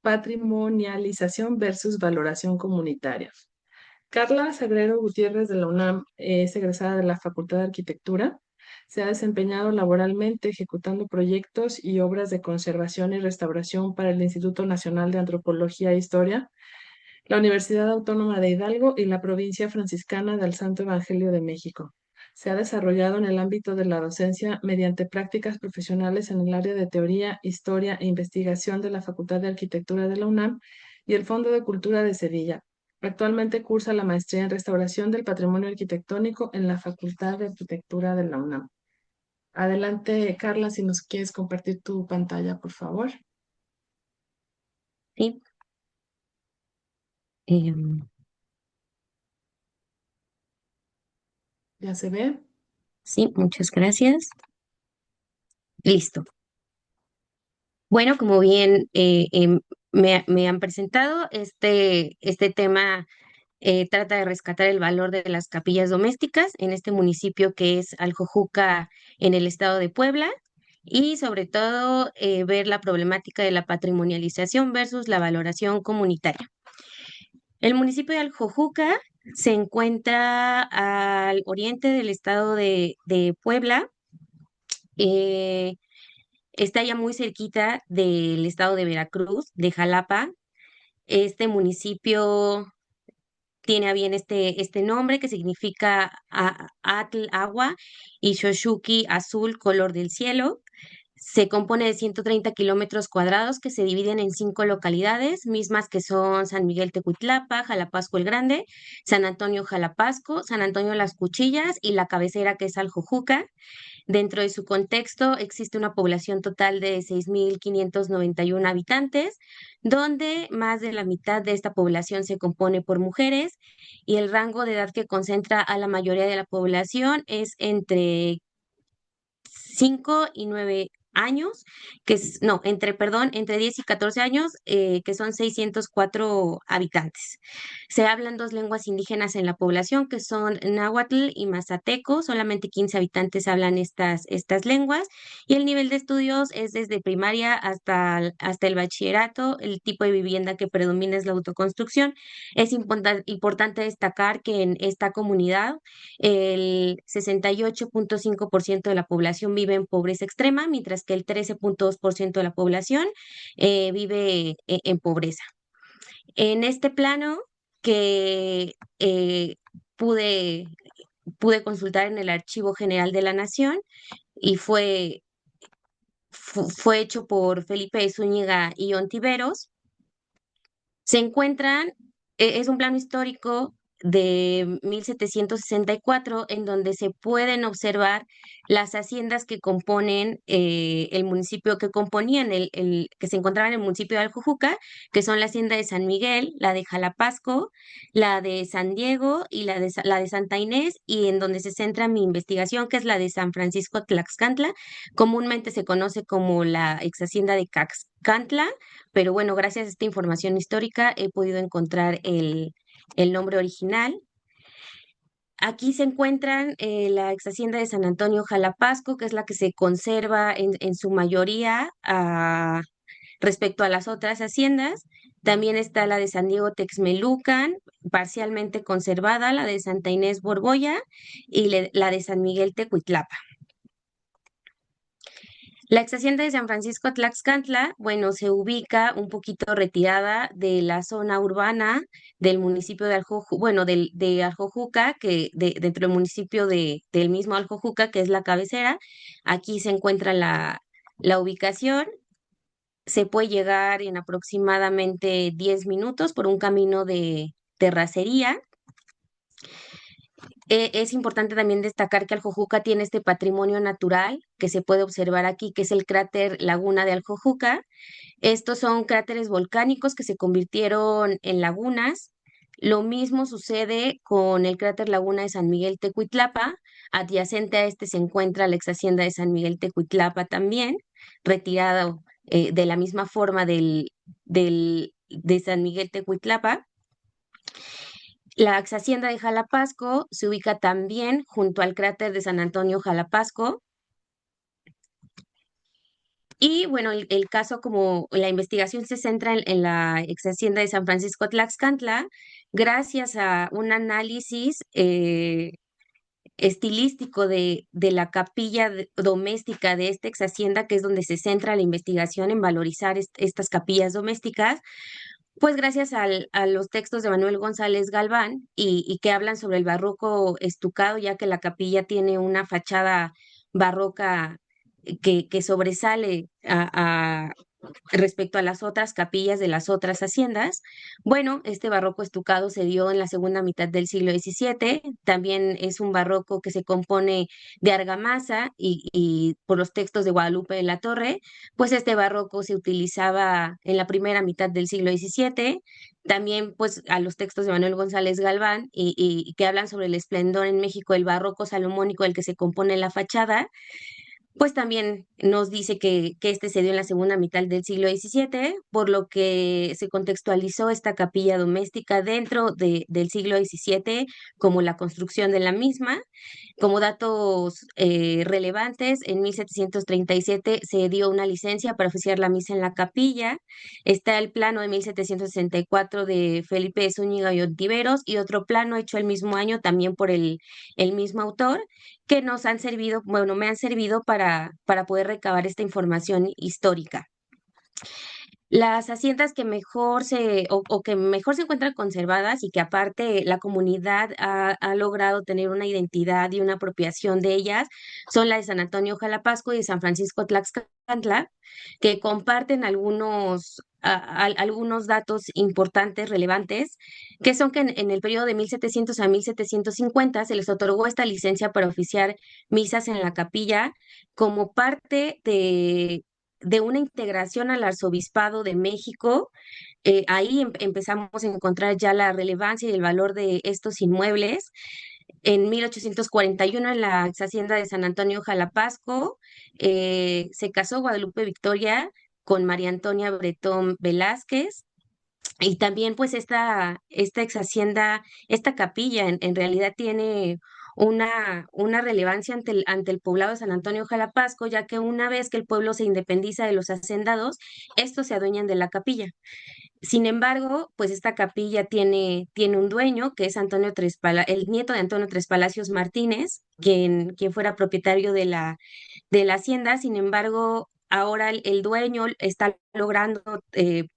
Speaker 1: patrimonialización versus valoración comunitaria. Carla Sagrero Gutiérrez de la UNAM es egresada de la Facultad de Arquitectura. Se ha desempeñado laboralmente ejecutando proyectos y obras de conservación y restauración para el Instituto Nacional de Antropología e Historia, la Universidad Autónoma de Hidalgo y la Provincia Franciscana del Santo Evangelio de México. Se ha desarrollado en el ámbito de la docencia mediante prácticas profesionales en el área de teoría, historia e investigación de la Facultad de Arquitectura de la UNAM y el Fondo de Cultura de Sevilla. Actualmente cursa la maestría en restauración del patrimonio arquitectónico en la Facultad de Arquitectura de la UNAM. Adelante, Carla, si nos quieres compartir tu pantalla, por favor.
Speaker 5: Sí, em,
Speaker 1: ¿Ya se ve?
Speaker 5: sí, muchas gracias. Listo. Bueno, como bien me han presentado, este tema trata de rescatar el valor de las capillas domésticas en este municipio que es Aljojuca en el estado de Puebla y sobre todo ver la problemática de la patrimonialización versus la valoración comunitaria. El municipio de Aljojuca se encuentra al oriente del estado de Puebla. eh, Está ya muy cerquita del estado de Veracruz, de Jalapa. Este municipio tiene a bien este nombre que significa Atl, agua, y Shoshuki, azul, color del cielo. Se compone de 130 kilómetros cuadrados que se dividen en 5 localidades, mismas que son San Miguel Tecuitlapa, Jalapasco el Grande, San Antonio Jalapasco, San Antonio Las Cuchillas y la cabecera que es Aljojuca. Dentro de su contexto existe una población total de 6.591 habitantes, donde más de la mitad de esta población se compone por mujeres y el rango de edad que concentra a la mayoría de la población es entre 5 y 9 años, no, entre 10 y 14 años, que son 604 habitantes. Se hablan dos lenguas indígenas en la población, que son náhuatl y mazateco. Solamente 15 habitantes hablan estas lenguas. Y el nivel de estudios es desde primaria hasta el bachillerato. El tipo de vivienda que predomina es la autoconstrucción. Es importante destacar que en esta comunidad el 68.5% de la población vive en pobreza extrema, mientras que el 13.2% de la población vive en pobreza. En este plano que pude, pude consultar en el Archivo General de la Nación y fue hecho por Felipe de Zúñiga y Ontiveros, se encuentran, es un plano histórico de 1764, en donde se pueden observar las haciendas que componen el municipio, que componían que se encontraban en el municipio de Aljojuca, que son la hacienda de San Miguel, la de Jalapasco, la de San Diego y la de Santa Inés, y en donde se centra mi investigación, que es la de San Francisco Tlaxcantla. Comúnmente se conoce como la ex hacienda de Caxcantla, pero bueno, gracias a esta información histórica he podido encontrar el nombre original. Aquí se encuentran la ex hacienda de San Antonio Jalapasco, que es la que se conserva en su mayoría respecto a las otras haciendas. También está la de San Diego Texmelucan, parcialmente conservada, la de Santa Inés Borboya y la de San Miguel Tecuitlapa. La ex hacienda de San Francisco Tlaxcantla, bueno, se ubica un poquito retirada de la zona urbana del municipio de bueno, de Aljojuca, dentro del municipio del mismo Aljojuca, que es la cabecera. Aquí se encuentra la ubicación. Se puede llegar en aproximadamente 10 minutos por un camino de terracería. Es importante también destacar que Aljojuca tiene este patrimonio natural que se puede observar aquí, que es el cráter Laguna de Aljojuca. Estos son cráteres volcánicos que se convirtieron en lagunas. Lo mismo sucede con el cráter Laguna de San Miguel Tecuitlapa. Adyacente a este se encuentra la ex hacienda de San Miguel Tecuitlapa también, retirado de la misma forma de San Miguel Tecuitlapa. La ex hacienda de Jalapasco se ubica también junto al cráter de San Antonio Jalapasco. Y bueno, el caso, como la investigación se centra en la ex hacienda de San Francisco Tlaxcantla, gracias a un análisis estilístico de la capilla doméstica de esta ex hacienda, que es donde se centra la investigación en valorizar estas capillas domésticas, pues gracias a los textos de Manuel González Galván y que hablan sobre el barroco estucado, ya que la capilla tiene una fachada barroca que sobresale respecto a las otras capillas de las otras haciendas. Bueno, este barroco estucado se dio en la segunda mitad del siglo XVII. También es un barroco que se compone de argamasa y por los textos de Guadalupe de la Torre, pues este barroco se utilizaba en la primera mitad del siglo XVII. También pues a los textos de Manuel González Galván y que hablan sobre el esplendor en México del barroco salomónico del que se compone la fachada, pues también nos dice que este se dio en la segunda mitad del siglo XVII, por lo que se contextualizó esta capilla doméstica dentro del siglo XVII como la construcción de la misma. Como datos relevantes, en 1737 se dio una licencia para oficiar la misa en la capilla. Está el plano de 1764 de Felipe de Zúñiga y Ontiveros y otro plano hecho el mismo año también por el mismo autor, que nos han servido, bueno, me han servido para poder recabar esta información histórica. Las haciendas que mejor o que mejor se encuentran conservadas y que aparte la comunidad ha logrado tener una identidad y una apropiación de ellas son la de San Antonio Jalapasco y de San Francisco Tlaxcantla, que comparten algunos datos importantes, relevantes, que son que en el periodo de 1700 a 1750 se les otorgó esta licencia para oficiar misas en la capilla como parte de una integración al Arzobispado de México. Ahí empezamos a encontrar ya la relevancia y el valor de estos inmuebles. En 1841, en la ex hacienda de San Antonio Jalapasco, se casó Guadalupe Victoria con María Antonia Bretón Velázquez. Y también pues esta ex hacienda, esta capilla en realidad tiene una relevancia ante el poblado de San Antonio Jalapasco, ya que una vez que el pueblo se independiza de los hacendados, estos se adueñan de la capilla. Sin embargo, pues esta capilla tiene un dueño, que es el nieto de Antonio Tres Palacios Martínez, quien fuera propietario de la hacienda. Sin embargo, ahora el dueño está logrando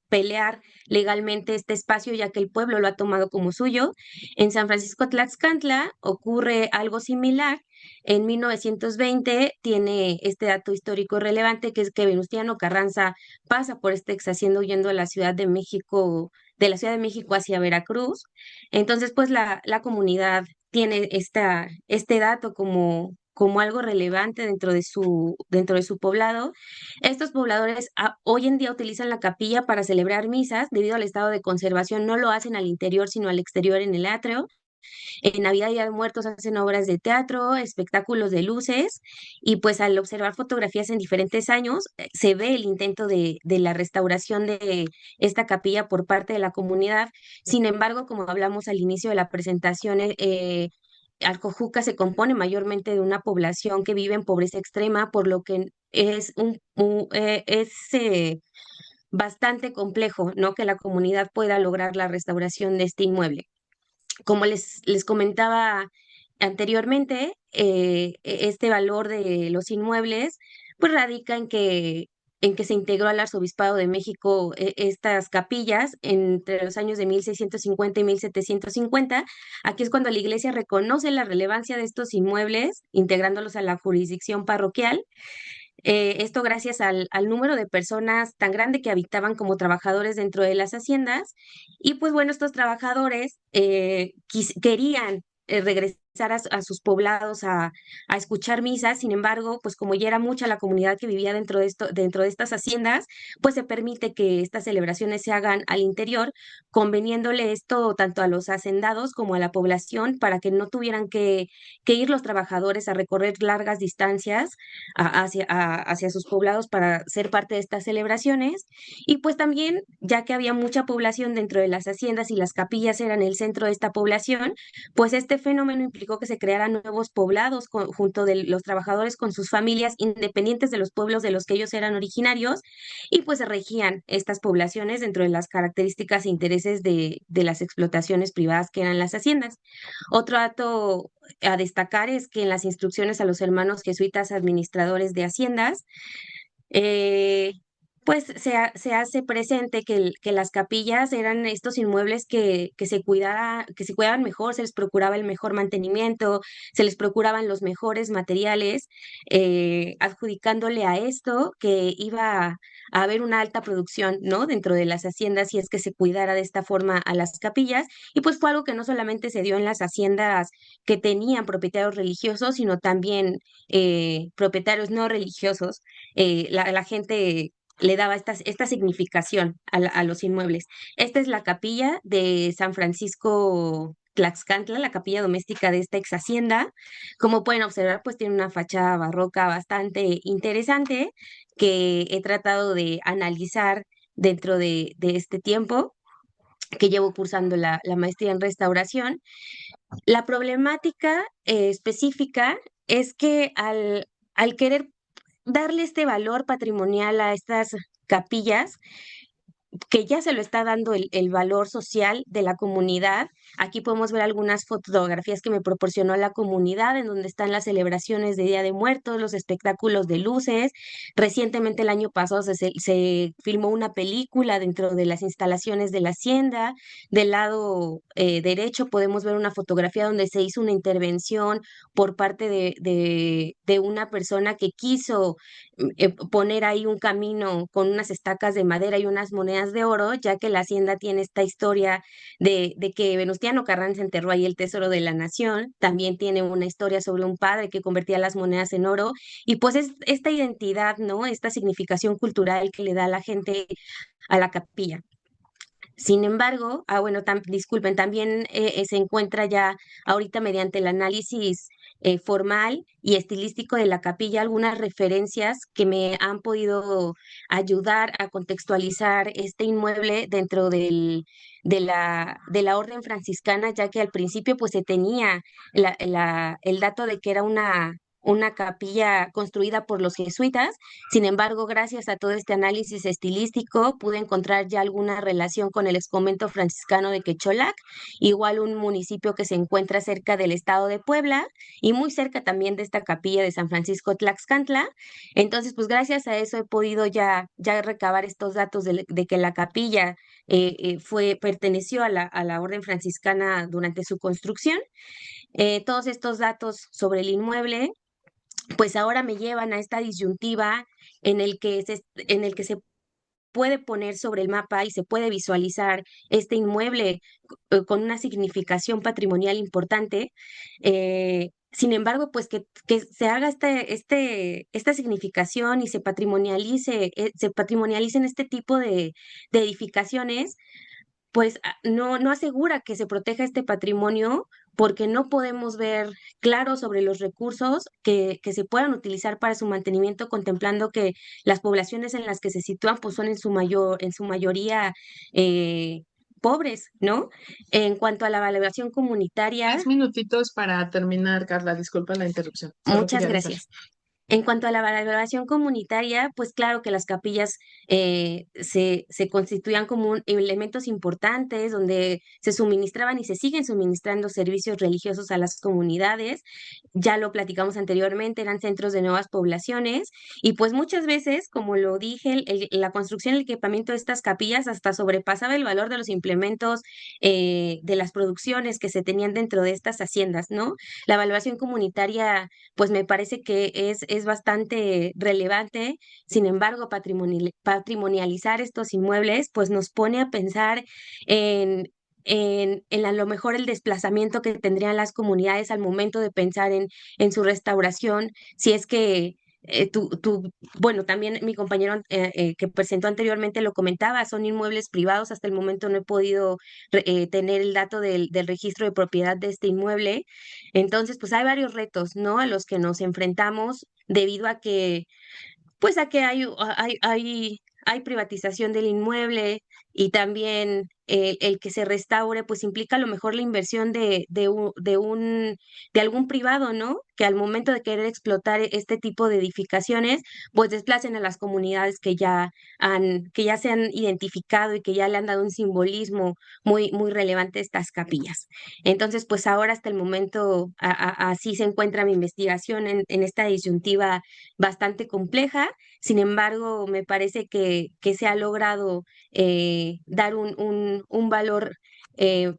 Speaker 5: pelear legalmente este espacio, ya que el pueblo lo ha tomado como suyo. En San Francisco Tlaxcantla ocurre algo similar. En 1920 tiene este dato histórico relevante, que es que Venustiano Carranza pasa por esta ex hacienda huyendo a la Ciudad de México de la Ciudad de México hacia Veracruz. Entonces, pues la comunidad tiene este dato como algo relevante dentro de su poblado. Estos pobladores hoy en día utilizan la capilla para celebrar misas. Debido al estado de conservación, no lo hacen al interior, sino al exterior en el atrio. En Navidad y Día de Muertos hacen obras de teatro, espectáculos de luces, y pues al observar fotografías en diferentes años, se ve el intento de la restauración de esta capilla por parte de la comunidad. Sin embargo, como hablamos al inicio de la presentación, Alcojuca se compone mayormente de una población que vive en pobreza extrema, por lo que es bastante complejo, ¿no? Que la comunidad pueda lograr la restauración de este inmueble. Como les comentaba anteriormente, este valor de los inmuebles pues radica en que se integró al Arzobispado de México estas capillas entre los años de 1650 y 1750. Aquí es cuando la Iglesia reconoce la relevancia de estos inmuebles, integrándolos a la jurisdicción parroquial. Esto gracias al número de personas tan grande que habitaban como trabajadores dentro de las haciendas. Y pues bueno, estos trabajadores querían regresar a sus poblados a escuchar misas. Sin embargo, pues como ya era mucha la comunidad que vivía dentro de estas haciendas, pues se permite que estas celebraciones se hagan al interior, conveniéndole esto tanto a los hacendados como a la población, para que no tuvieran que ir los trabajadores a recorrer largas distancias hacia sus poblados para ser parte de estas celebraciones. Y pues también, ya que había mucha población dentro de las haciendas y las capillas eran el centro de esta población, pues este fenómeno implicó que se crearan nuevos poblados junto de los trabajadores con sus familias, independientes de los pueblos de los que ellos eran originarios, y pues se regían estas poblaciones dentro de las características e intereses de las explotaciones privadas que eran las haciendas. Otro dato a destacar es que en las instrucciones a los hermanos jesuitas administradores de haciendas, eh, pues se hace presente que las capillas eran estos inmuebles que se cuidaban mejor, se les procuraba el mejor mantenimiento, se les procuraban los mejores materiales, adjudicándole a esto que iba a haber una alta producción, ¿no? Dentro de las haciendas, y es que se cuidara de esta forma a las capillas. Y pues fue algo que no solamente se dio en las haciendas que tenían propietarios religiosos, sino también propietarios no religiosos. La gente le daba esta significación a los inmuebles. Esta es la capilla de San Francisco Tlaxcantla, la capilla doméstica de esta ex hacienda. Como pueden observar, pues tiene una fachada barroca bastante interesante que he tratado de analizar dentro de este tiempo que llevo cursando la maestría en restauración. La problemática específica es que al querer darle este valor patrimonial a estas capillas, que ya se lo está dando el valor social de la comunidad. Aquí podemos ver algunas fotografías que me proporcionó la comunidad, en donde están las celebraciones de Día de Muertos, los espectáculos de luces. Recientemente, el año pasado, se filmó una película dentro de las instalaciones de la hacienda. Del lado derecho podemos ver una fotografía donde se hizo una intervención por parte de una persona que quiso poner ahí un camino con unas estacas de madera y unas monedas de oro, ya que la hacienda tiene esta historia de que Venustiano Carranza enterró ahí el tesoro de la nación. También tiene una historia sobre un padre que convertía las monedas en oro, y pues es esta identidad, ¿no? Esta significación cultural que le da la gente a la capilla. Sin embargo, bueno, disculpen, también se encuentra ya ahorita, mediante el análisis formal y estilístico de la capilla, algunas referencias que me han podido ayudar a contextualizar este inmueble dentro de la orden franciscana, ya que al principio pues se tenía el dato de que era una capilla construida por los jesuitas. Sin embargo, gracias a todo este análisis estilístico, pude encontrar ya alguna relación con el exconvento franciscano de Quecholac, igual un municipio que se encuentra cerca del estado de Puebla y muy cerca también de esta capilla de San Francisco Tlaxcantla. Entonces, pues gracias a eso he podido ya recabar estos datos de que la capilla perteneció a la orden franciscana durante su construcción. Todos estos datos sobre el inmueble pues ahora me llevan a esta disyuntiva en el que se puede poner sobre el mapa y se puede visualizar este inmueble con una significación patrimonial importante. Sin embargo, pues que se haga esta significación y se patrimonialicen este tipo de edificaciones, pues no asegura que se proteja este patrimonio porque no podemos ver claro sobre los recursos que se puedan utilizar para su mantenimiento, contemplando que las poblaciones en las que se sitúan pues son en su mayoría pobres, ¿no? En cuanto a la valoración comunitaria,
Speaker 1: 3 minutitos para terminar, Carla, disculpa la interrupción. Solo
Speaker 5: muchas
Speaker 1: quería avisar.
Speaker 5: gracias. En cuanto a la valoración comunitaria, pues claro que las capillas se constituían como elementos importantes donde se suministraban y se siguen suministrando servicios religiosos a las comunidades. Ya lo platicamos anteriormente, eran centros de nuevas poblaciones y pues muchas veces, como lo dije, la construcción y el equipamiento de estas capillas hasta sobrepasaba el valor de los implementos de las producciones que se tenían dentro de estas haciendas, ¿no? La valoración comunitaria pues me parece que es bastante relevante. Sin embargo, patrimonializar estos inmuebles, pues nos pone a pensar en a lo mejor el desplazamiento que tendrían las comunidades al momento de pensar en su restauración, si es que bueno, también mi compañero que presentó anteriormente lo comentaba, son inmuebles privados, hasta el momento no he podido tener el dato del registro de propiedad de este inmueble. Entonces, pues hay varios retos, ¿no? A los que nos enfrentamos debido a que, pues a que hay privatización del inmueble y también el que se restaure, pues implica a lo mejor la inversión de algún privado, ¿no? Que al momento de querer explotar este tipo de edificaciones, pues desplacen a las comunidades que ya se han identificado y que ya le han dado un simbolismo muy relevante a estas capillas. Entonces, pues ahora hasta el momento así se encuentra mi investigación en esta disyuntiva bastante compleja. Sin embargo, me parece que se ha logrado dar un valor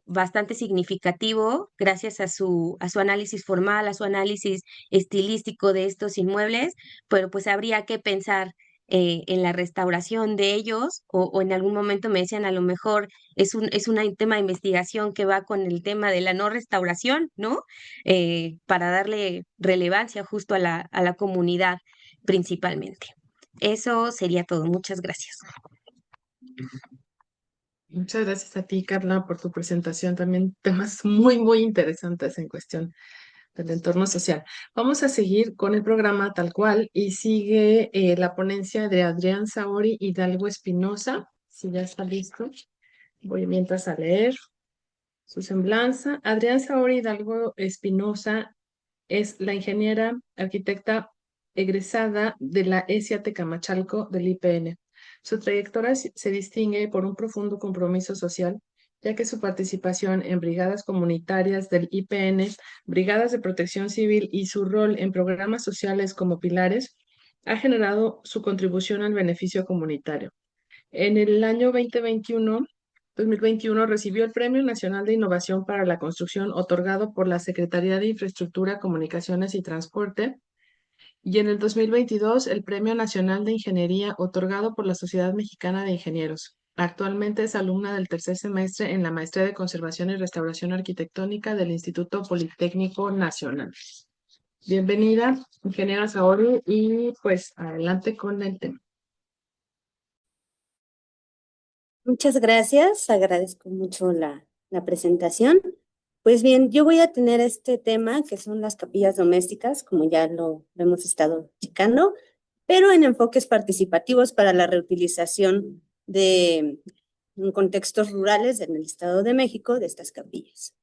Speaker 5: bastante significativo gracias a su análisis formal, a su análisis estilístico de estos inmuebles, pero pues habría que pensar en la restauración de ellos o en algún momento me decían a lo mejor es un tema de investigación que va con el tema de la no restauración, ¿no? Para darle relevancia justo a la comunidad principalmente. Eso sería todo. Muchas gracias.
Speaker 1: Muchas gracias a ti, Carla, por tu presentación. También temas muy interesantes en cuestión del entorno social. Vamos a seguir con el programa tal cual y sigue la ponencia de Adrián Saori Hidalgo Espinosa. Si ya está listo, voy mientras a leer su semblanza. Adrián Saori Hidalgo Espinosa es la ingeniera arquitecta egresada de la ESIA Tecamachalco del IPN. Su trayectoria se distingue por un profundo compromiso social, ya que su participación en brigadas comunitarias del IPN, brigadas de protección civil y su rol en programas sociales como pilares ha generado su contribución al beneficio comunitario. En el año 2021 recibió el Premio Nacional de Innovación para la Construcción otorgado por la Secretaría de Infraestructura, Comunicaciones y Transporte y en el 2022 el Premio Nacional de Ingeniería otorgado por la Sociedad Mexicana de Ingenieros. Actualmente es alumna del tercer semestre en la Maestría de Conservación y Restauración Arquitectónica del Instituto Politécnico Nacional. Bienvenida, ingeniera Saori, y pues adelante con el tema.
Speaker 2: Muchas gracias, agradezco mucho la presentación. Pues bien, yo voy a tener este tema que son las capillas domésticas, como ya lo hemos estado checando, pero en enfoques participativos para la reutilización en contextos rurales en el Estado de México de estas capillas.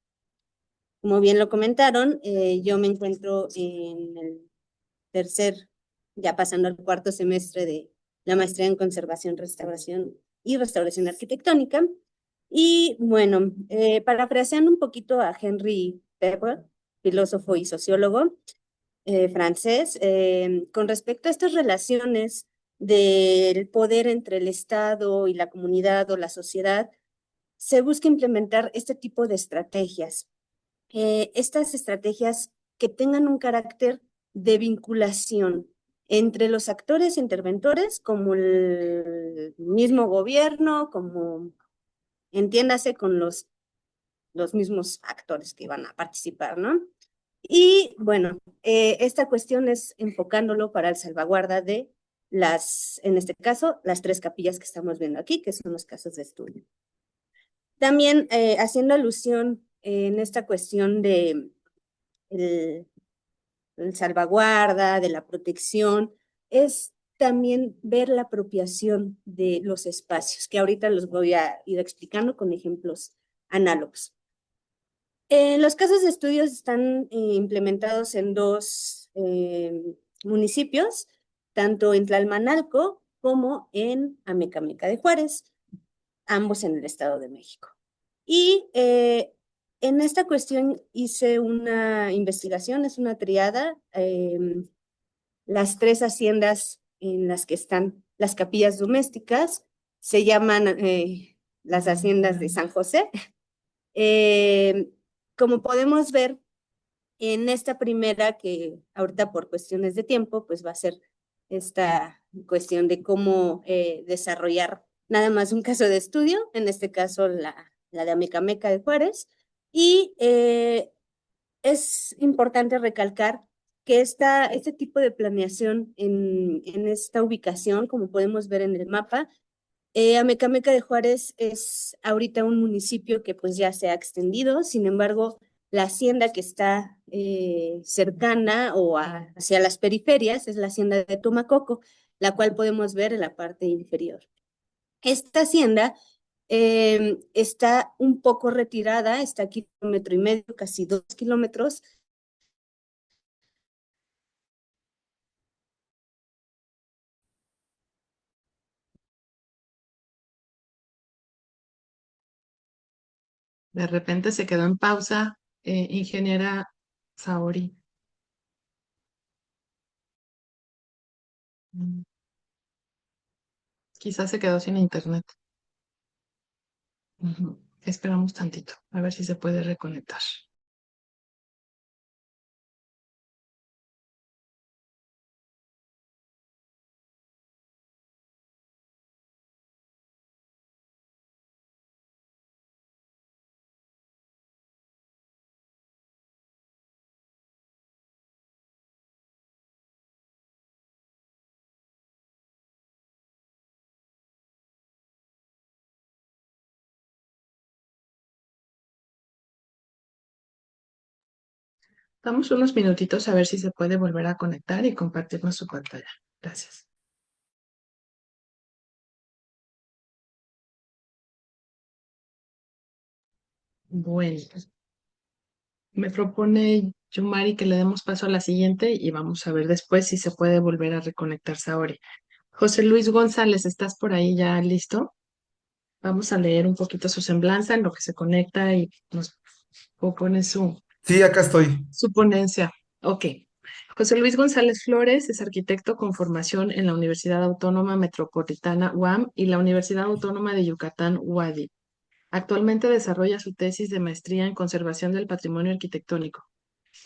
Speaker 2: Como bien lo comentaron, yo me encuentro en el ya pasando al cuarto semestre de la maestría en conservación, restauración y restauración arquitectónica. Y bueno, parafraseando un poquito a Henri Pepper, filósofo y sociólogo francés, con respecto a estas relaciones del poder entre el Estado y la comunidad o la sociedad, se busca implementar este tipo de estrategias. Estas estrategias que tengan un carácter de vinculación entre los actores interventores, como el mismo gobierno, como entiéndase con los mismos actores que iban a participar, ¿no? Y bueno, esta cuestión es enfocándolo para el salvaguarda de en este caso, las 3 capillas que estamos viendo aquí, que son los casos de estudio. También haciendo alusión en esta cuestión de el salvaguarda, de la protección, es también ver la apropiación de los espacios, que ahorita los voy a ir explicando con ejemplos análogos. Los casos de estudios están implementados en 2 municipios, tanto en Tlalmanalco como en Amecameca de Juárez, ambos en el Estado de México. Y en esta cuestión hice una investigación, es una triada, las 3 haciendas en las que están las capillas domésticas se llaman las haciendas de San José. Como podemos ver, en esta primera, que ahorita por cuestiones de tiempo, pues va a ser esta cuestión de cómo desarrollar nada más un caso de estudio, en este caso la de Amecameca de Juárez, y es importante recalcar que este tipo de planeación en esta ubicación, como podemos ver en el mapa, Amecameca de Juárez es ahorita un municipio que pues ya se ha extendido, sin embargo, la hacienda que está cercana o hacia las periferias es la hacienda de Tomacoco, la cual podemos ver en la parte inferior. Esta hacienda está un poco retirada, está a 1,5 kilómetros, casi 2 kilómetros.
Speaker 1: De repente se quedó en pausa, ingeniera Saori. Mm, Quizás se quedó sin internet. Ujú. Esperamos tantito, a ver si se puede reconectar. Damos unos minutitos a ver si se puede volver a conectar y compartirnos su pantalla. Gracias. Bueno, me propone Yumari que le demos paso a la siguiente y vamos a ver después si se puede volver a reconectar Saori. José Luis González, ¿estás por ahí ya listo? Vamos a leer un poquito su semblanza en lo que se conecta y nos propone
Speaker 6: Sí, acá estoy.
Speaker 1: su ponencia. Ok. José Luis González Flores es arquitecto con formación en la Universidad Autónoma Metropolitana UAM y la Universidad Autónoma de Yucatán UADY. Actualmente desarrolla su tesis de maestría en conservación del patrimonio arquitectónico.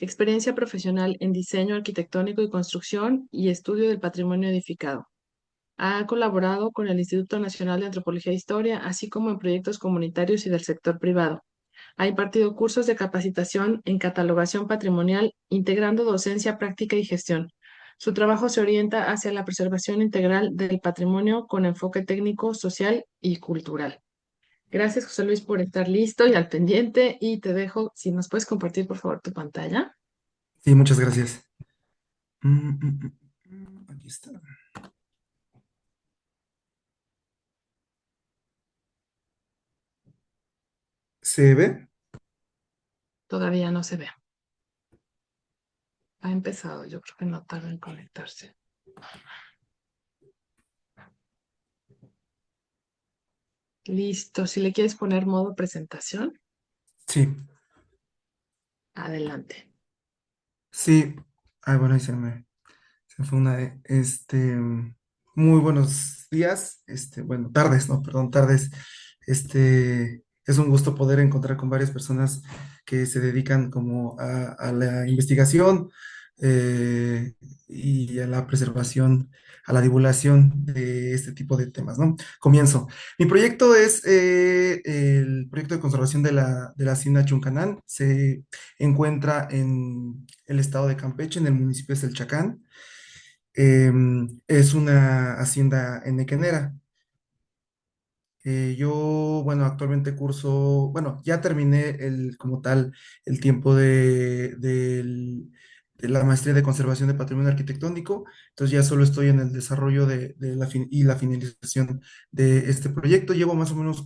Speaker 1: Experiencia profesional en diseño arquitectónico y construcción y estudio del patrimonio edificado. Ha colaborado con el Instituto Nacional de Antropología e Historia, así como en proyectos comunitarios y del sector privado. Ha impartido cursos de capacitación en catalogación patrimonial, integrando docencia, práctica y gestión. Su trabajo se orienta hacia la preservación integral del patrimonio con enfoque técnico, social y cultural. Gracias, José Luis, por estar listo y al pendiente. Y te dejo, si nos puedes compartir, por favor, tu pantalla.
Speaker 6: Sí, muchas gracias. Aquí está. ¿Se ve?
Speaker 1: Todavía no se ve. Ha empezado, yo creo que no tarda en conectarse. Listo, si le quieres poner modo presentación,
Speaker 6: Sí,
Speaker 1: adelante.
Speaker 6: sí. Ay, bueno, ahí se fue una de, muy buenos días, bueno, tardes, no, perdón, tardes. Es un gusto poder encontrar con varias personas que se dedican como a la investigación, y a la preservación, a la divulgación de este tipo de temas, ¿no? Comienzo. Mi proyecto es el proyecto de conservación de la hacienda Chuncanán. Se encuentra en el estado de Campeche, en el municipio de Selchacán. Es una hacienda enequenera. Yo, bueno, actualmente curso, bueno, ya terminé como tal el tiempo de la maestría de conservación de patrimonio arquitectónico, entonces ya solo estoy en el desarrollo y la finalización de este proyecto. Llevo más o menos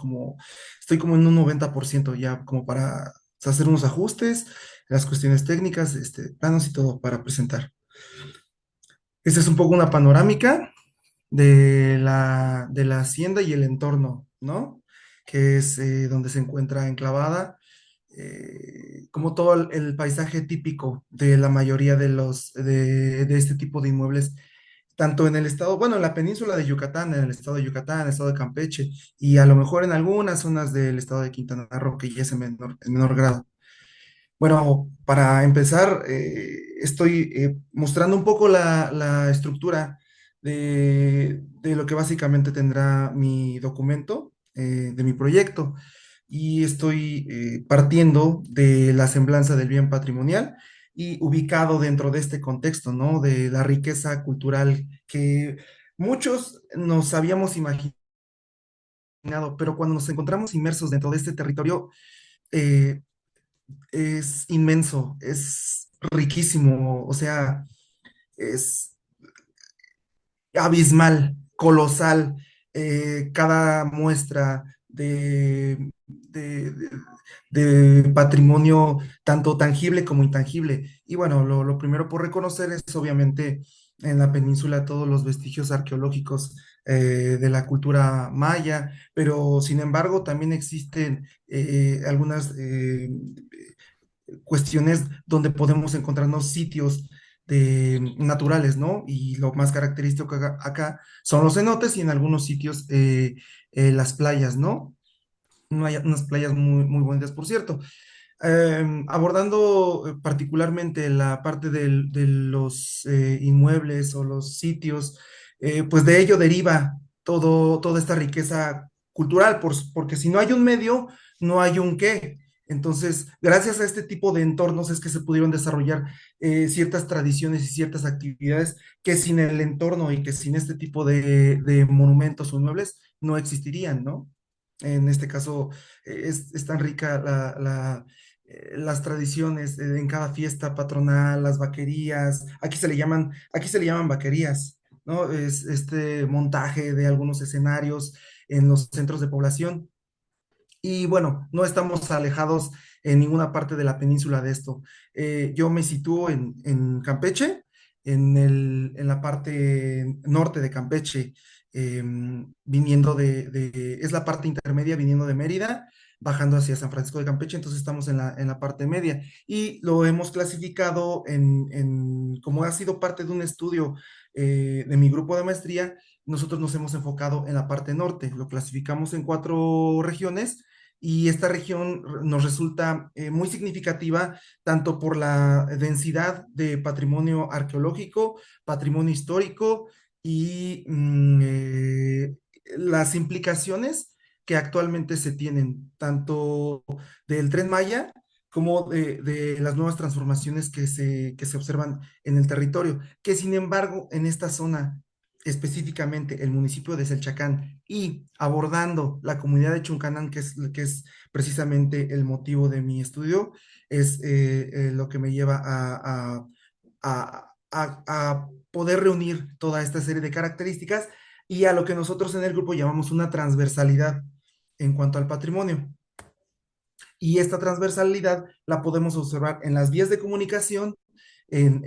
Speaker 6: estoy como en un 90% ya como para hacer unos ajustes, las cuestiones técnicas, planos y todo para presentar. Esta es un poco una panorámica de la hacienda y el entorno, ¿no? Que es donde se encuentra enclavada, como todo el paisaje típico de la mayoría de este tipo de inmuebles, tanto en el estado, bueno, en la península de Yucatán, en el estado de Yucatán, en el estado de Campeche, y a lo mejor en algunas zonas del estado de Quintana Roo, que ya es en menor grado. Bueno, para empezar, estoy mostrando un poco la estructura de lo que básicamente tendrá mi documento, de mi proyecto, y estoy partiendo de la semblanza del bien patrimonial y ubicado dentro de este contexto, ¿no? De la riqueza cultural que muchos nos habíamos imaginado, pero cuando nos encontramos inmersos dentro de este territorio, eh, es inmenso, es riquísimo, o sea, es abismal, colosal, cada muestra de patrimonio, tanto tangible como intangible. Y bueno, lo primero por reconocer es obviamente en la península todos los vestigios arqueológicos de la cultura maya, pero sin embargo también existen algunas cuestiones donde podemos encontrarnos sitios naturales, ¿no? Y lo más característico acá son los cenotes y en algunos sitios las playas, ¿no? No hay unas playas muy, muy bonitas, por cierto. Abordando particularmente la parte de los inmuebles o los sitios, pues de ello deriva toda esta riqueza cultural, porque si no hay un medio, no hay un qué. Entonces, gracias a este tipo de entornos es que se pudieron desarrollar ciertas tradiciones y ciertas actividades que sin el entorno y que sin este tipo de monumentos o inmuebles no existirían, ¿no? En este caso, es tan rica las tradiciones en cada fiesta patronal, las vaquerías, aquí se le llaman vaquerías, ¿no? Es este montaje de algunos escenarios en los centros de población. Y bueno, no estamos alejados en ninguna parte de la península de esto. Yo me sitúo en Campeche, en la parte norte de Campeche, viniendo es la parte intermedia viniendo de Mérida, bajando hacia San Francisco de Campeche, entonces estamos en la parte media. Y lo hemos clasificado como ha sido parte de un estudio de mi grupo de maestría, nosotros nos hemos enfocado en la parte norte, lo clasificamos en 4 regiones y esta región nos resulta muy significativa tanto por la densidad de patrimonio arqueológico, patrimonio histórico y las implicaciones que actualmente se tienen, tanto del Tren Maya como de las nuevas transformaciones que se observan en el territorio, que sin embargo en esta zona específicamente el municipio de Selchacán y abordando la comunidad de Chuncanán, que es precisamente el motivo de mi estudio, es lo que me lleva a poder reunir toda esta serie de características y a lo que nosotros en el grupo llamamos una transversalidad en cuanto al patrimonio. Y esta transversalidad la podemos observar en las vías de comunicación, en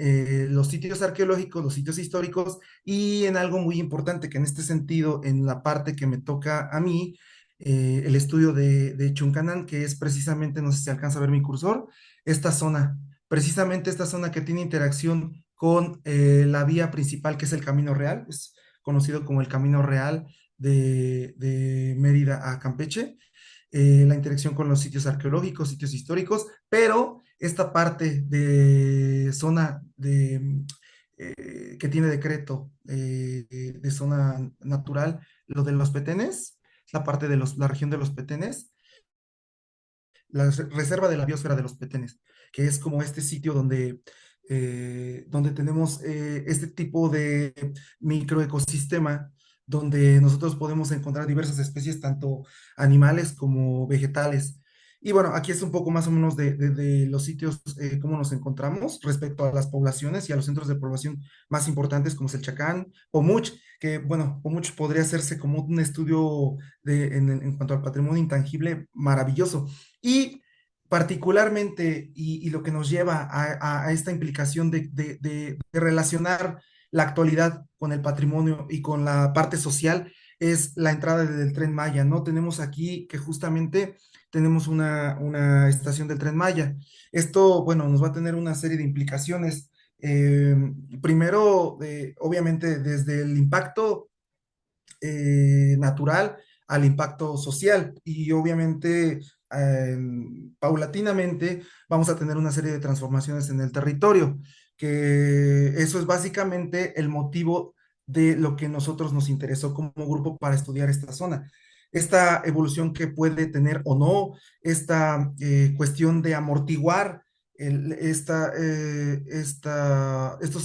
Speaker 6: los sitios arqueológicos, los sitios históricos y en algo muy importante que en este sentido, en la parte que me toca a mí, el estudio de Chuncanán, que es precisamente, no sé si alcanza a ver mi cursor, precisamente esta zona que tiene interacción con la vía principal que es el Camino Real, es conocido como el Camino Real de Mérida a Campeche, la interacción con los sitios arqueológicos, sitios históricos, pero esta parte de zona que tiene decreto de zona natural, lo de los Petenes, la parte de la región de los Petenes, la reserva de la biosfera de los Petenes, que es como este sitio donde tenemos este tipo de microecosistema, donde nosotros podemos encontrar diversas especies, tanto animales como vegetales. Y bueno, aquí es un poco más o menos de los sitios, cómo nos encontramos respecto a las poblaciones y a los centros de población más importantes, como es el Chacán, Pomuch, que bueno, Pomuch podría hacerse como un estudio en cuanto al patrimonio intangible maravilloso. Y particularmente, y lo que nos lleva a esta implicación de relacionar la actualidad con el patrimonio y con la parte social, es la entrada del Tren Maya, ¿no? Tenemos aquí que justamente tenemos una estación del Tren Maya. Esto, bueno, nos va a tener una serie de implicaciones. Eh, Primero, obviamente, desde el impacto natural al impacto social. Y obviamente, eh, paulatinamente, vamos a tener una serie de transformaciones en el territorio, que eso es básicamente el motivo de lo que nosotros nos interesó como grupo para estudiar esta zona. Esta evolución que puede tener o no, esta cuestión de amortiguar estos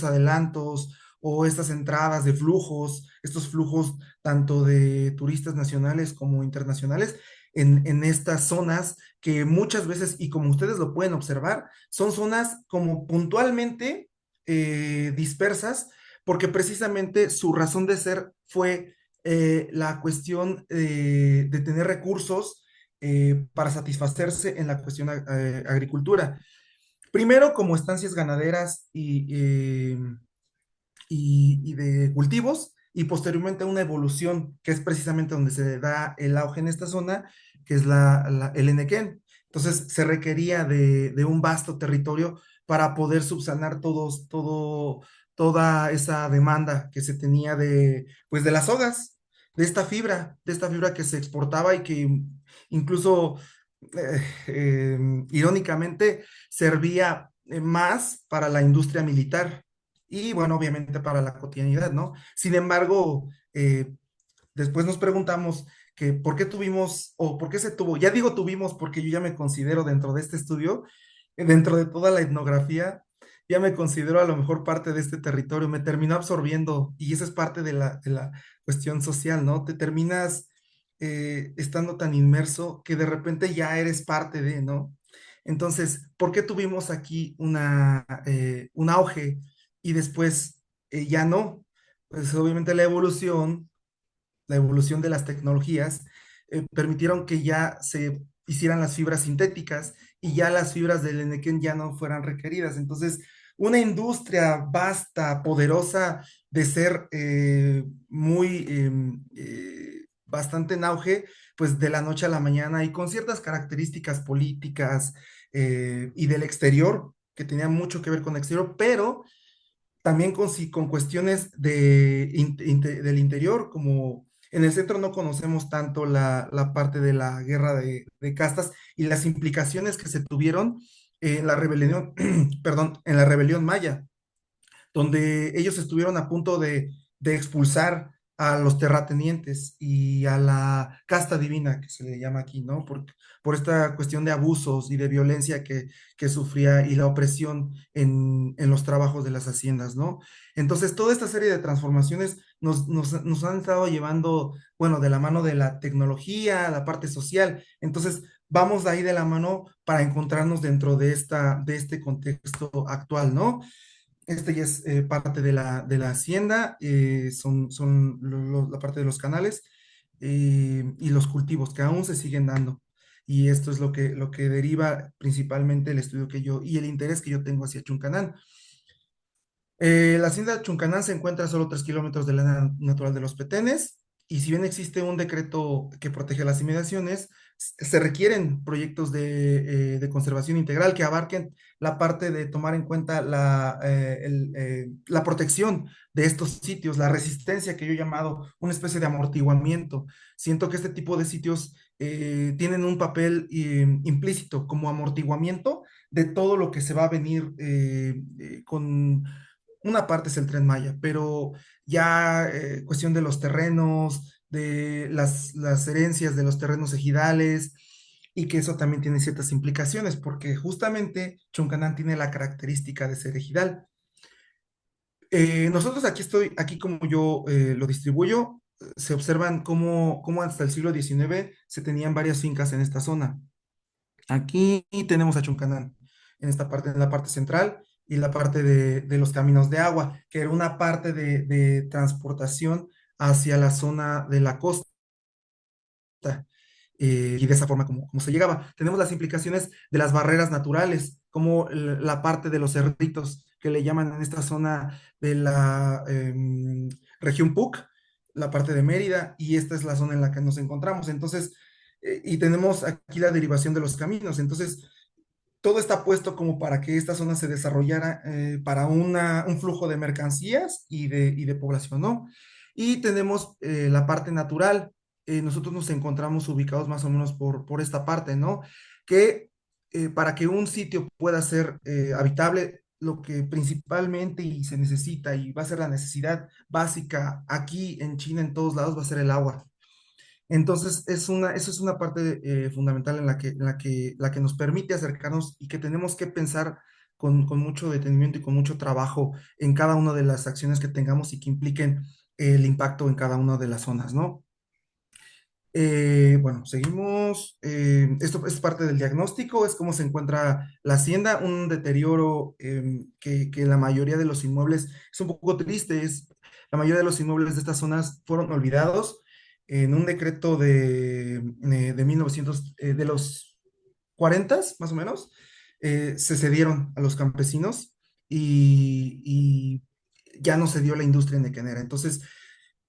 Speaker 6: adelantos o estas entradas de flujos, estos flujos tanto de turistas nacionales como internacionales en estas zonas que muchas veces, y como ustedes lo pueden observar, son zonas como puntualmente dispersas, porque precisamente su razón de ser fue la cuestión de tener recursos para satisfacerse en la cuestión agricultura. Primero, como estancias ganaderas y de cultivos, y posteriormente una evolución, que es precisamente donde se da el auge en esta zona, que es el Enequén. Entonces se requería de un vasto territorio para poder subsanar toda esa demanda que se tenía pues de las sogas, de esta fibra que se exportaba y que incluso irónicamente servía más para la industria militar y bueno, obviamente para la cotidianidad, ¿no? Sin embargo, después nos preguntamos que por qué tuvimos o por qué se tuvo, ya digo tuvimos porque yo ya me considero dentro de este estudio, dentro de toda la etnografía, ya me considero a lo mejor parte de este territorio, me terminó absorbiendo y esa es parte de la cuestión social, ¿no? Te terminas estando tan inmerso que de repente ya eres parte de, ¿no? Entonces, ¿por qué tuvimos aquí un auge y después ya no? Pues obviamente la evolución de las tecnologías permitieron que ya se hicieran las fibras sintéticas y ya las fibras del Enequén ya no fueran requeridas. Entonces, una industria vasta, poderosa, de ser muy bastante en auge, pues de la noche a la mañana y con ciertas características políticas y del exterior, que tenían mucho que ver con el exterior, pero también con cuestiones del interior, como en el centro no conocemos tanto la parte de la guerra de castas y las implicaciones que se tuvieron en la rebelión, perdón, en la rebelión maya donde ellos estuvieron a punto de expulsar a los terratenientes y a la casta divina, que se le llama aquí, ¿no? Por esta cuestión de abusos y de violencia que sufría y la opresión en los trabajos de las haciendas, ¿no? Entonces, toda esta serie de transformaciones nos han estado llevando, bueno, de la mano de la tecnología, la parte social. Entonces, vamos de ahí de la mano para encontrarnos dentro de este contexto actual, ¿no? Este ya es parte de la hacienda, son la parte de los canales y los cultivos que aún se siguen dando. Y esto es lo que deriva principalmente el estudio que yo y el interés que yo tengo hacia Chuncanán. La hacienda Chuncanán se encuentra a solo 3 kilómetros del área natural de los Petenes y si bien existe un decreto que protege las inmediaciones, se requieren proyectos de conservación integral que abarquen la parte de tomar en cuenta la protección de estos sitios, la resistencia que yo he llamado una especie de amortiguamiento. Siento que este tipo de sitios tienen un papel implícito como amortiguamiento de todo lo que se va a venir con una parte es el Tren Maya, pero ya cuestión de los terrenos, de las herencias de los terrenos ejidales, y que eso también tiene ciertas implicaciones, porque justamente Choncanán tiene la característica de ser ejidal. Nosotros aquí como yo lo distribuyo, se observan cómo hasta el siglo XIX se tenían varias fincas en esta zona. Aquí tenemos a Chuncanán, en esta parte, en la parte central, y la parte de los caminos de agua, que era una parte de transportación hacia la zona de la costa, y de esa forma como se llegaba. Tenemos las implicaciones de las barreras naturales, como la parte de los cerritos que le llaman en esta zona de la región PUC, la parte de Mérida, y esta es la zona en la que nos encontramos. Entonces, y tenemos aquí la derivación de los caminos. Entonces, todo está puesto como para que esta zona se desarrollara para un flujo de mercancías y de población, ¿no? Y tenemos la parte natural. Nosotros nos encontramos ubicados más o menos por esta parte, ¿no? Que para que un sitio pueda ser habitable, lo que principalmente y se necesita y va a ser la necesidad básica aquí en China, en todos lados, va a ser el agua. Entonces, eso es una parte fundamental en la que nos permite acercarnos y que tenemos que pensar con mucho detenimiento y con mucho trabajo en cada una de las acciones que tengamos y que impliquen el impacto en cada una de las zonas, ¿no? Bueno, seguimos. Esto es parte del diagnóstico, es cómo se encuentra la hacienda, un deterioro que la mayoría de los inmuebles, es un poco triste, la mayoría de los inmuebles de estas zonas fueron olvidados en un decreto de 1900, de los 40 más o menos, se cedieron a los campesinos y ya no se dio la industria nequenera. Entonces,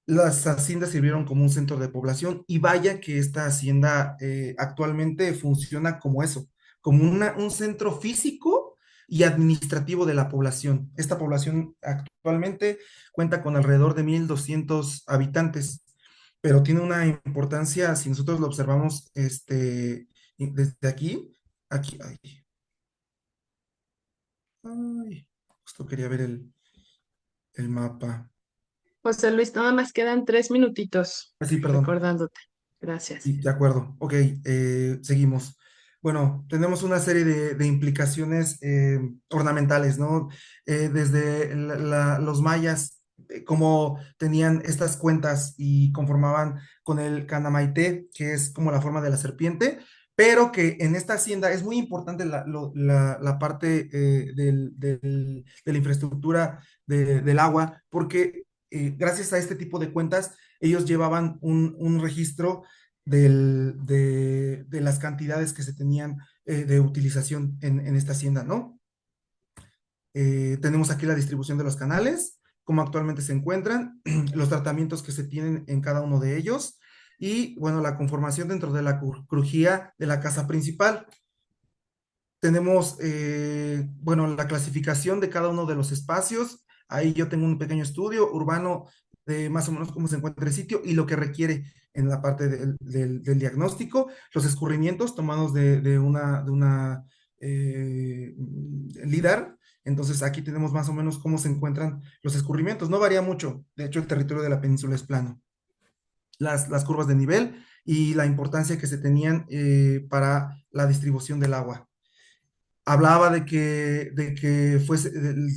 Speaker 6: las haciendas sirvieron como un centro de población y vaya que esta hacienda actualmente funciona como eso, como un centro físico y administrativo de la población. Esta población actualmente cuenta con alrededor de 1,200 habitantes, pero tiene una importancia, si nosotros lo observamos desde aquí, justo quería ver el mapa.
Speaker 1: José Luis, nada más quedan 3 minutitos,
Speaker 6: Sí, perdón.
Speaker 1: recordándote. Gracias.
Speaker 6: Sí, de acuerdo. Ok, seguimos. Bueno, tenemos una serie de implicaciones ornamentales, ¿no? Desde los mayas, cómo tenían estas cuentas y conformaban con el canamaité, que es como la forma de la serpiente, pero que en esta hacienda es muy importante la parte de la infraestructura del agua, porque gracias a este tipo de cuentas, ellos llevaban un registro de las cantidades que se tenían de utilización en esta hacienda, ¿no? Tenemos aquí la distribución de los canales, cómo actualmente se encuentran, los tratamientos que se tienen en cada uno de ellos y, bueno, la conformación dentro de la crujía de la casa principal. Tenemos, bueno, la clasificación de cada uno de los espacios. Ahí yo tengo un pequeño estudio urbano de más o menos cómo se encuentra el sitio y lo que requiere en la parte del diagnóstico. Los escurrimientos tomados de una LIDAR. Entonces aquí tenemos más o menos cómo se encuentran los escurrimientos. No varía mucho. De hecho, el territorio de la península es plano. Las curvas de nivel y la importancia que se tenían para la distribución del agua. Hablaba de que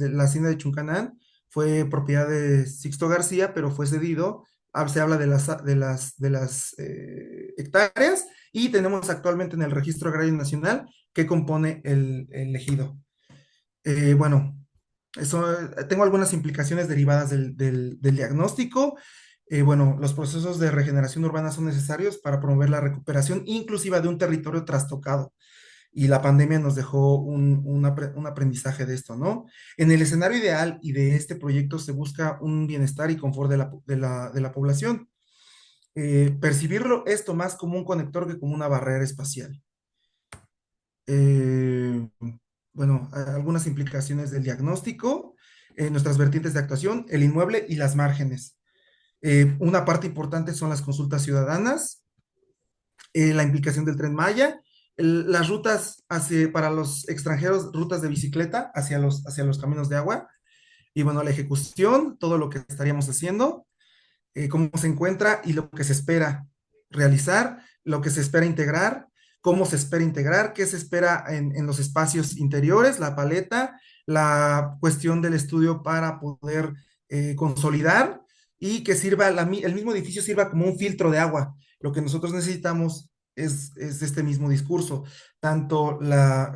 Speaker 6: la hacienda de Chuncanán fue propiedad de Sixto García, pero fue cedido. Se habla de las hectáreas y tenemos actualmente en el Registro Agrario Nacional que compone el ejido. Bueno, tengo algunas implicaciones derivadas del diagnóstico. Bueno, los procesos de regeneración urbana son necesarios para promover la recuperación inclusiva de un territorio trastocado y la pandemia nos dejó un aprendizaje de esto, ¿no? En el escenario ideal y de este proyecto se busca un bienestar y confort de la población. Percibirlo esto más como un conector que como una barrera espacial. Eh, bueno, algunas implicaciones del diagnóstico, nuestras vertientes de actuación, el inmueble y las márgenes. Una parte importante son las consultas ciudadanas, la implicación del Tren Maya, las rutas para los extranjeros, rutas de bicicleta hacia los caminos de agua, Y bueno, la ejecución, todo lo que estaríamos haciendo, cómo se encuentra y lo que se espera realizar, lo que se espera integrar, cómo se espera integrar, qué se espera en los espacios interiores, la paleta, la cuestión del estudio para poder consolidar y que sirva, el mismo edificio sirva como un filtro de agua. Lo que nosotros necesitamos es este mismo discurso, tanto la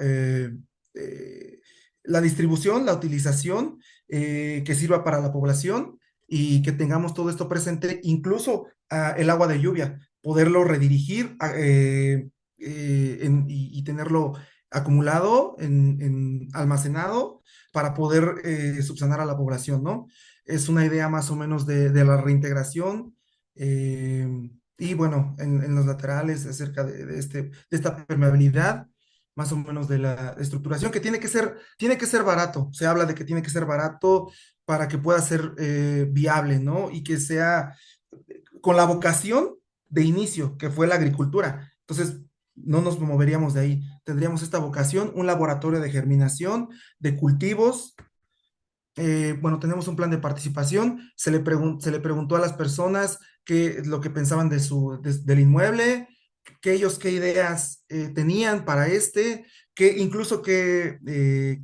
Speaker 6: distribución, la utilización, que sirva para la población y que tengamos todo esto presente, incluso el agua de lluvia, poderlo redirigir y tenerlo acumulado, almacenado, para poder subsanar a la población, ¿no? Es una idea más o menos de la reintegración. eh, y bueno, en los laterales acerca de esta permeabilidad, más o menos de la estructuración, que tiene que ser barato. Se habla de que tiene que ser barato para que pueda ser viable, ¿no? Y que sea con la vocación de inicio, que fue la agricultura. Entonces, no nos moveríamos de ahí. Tendríamos esta vocación, un laboratorio de germinación, de cultivos. Bueno, tenemos un plan de participación. Se le preguntó a las personas qué es lo que pensaban del inmueble, qué ideas tenían para incluso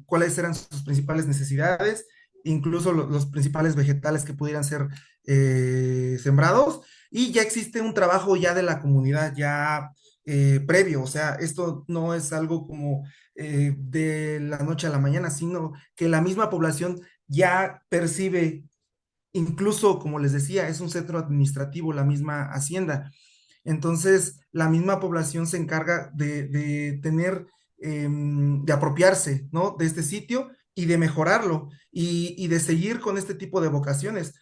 Speaker 6: cuáles eran sus principales necesidades, incluso los principales vegetales que pudieran ser sembrados. Y ya existe un trabajo ya de la comunidad ya previo. O sea, esto no es algo como de la noche a la mañana, sino que la misma población ya percibe, incluso como les decía, es un centro administrativo, la misma hacienda. Entonces, la misma población se encarga de tener, de apropiarse, ¿no? De este sitio y de mejorarlo y de seguir con este tipo de vocaciones.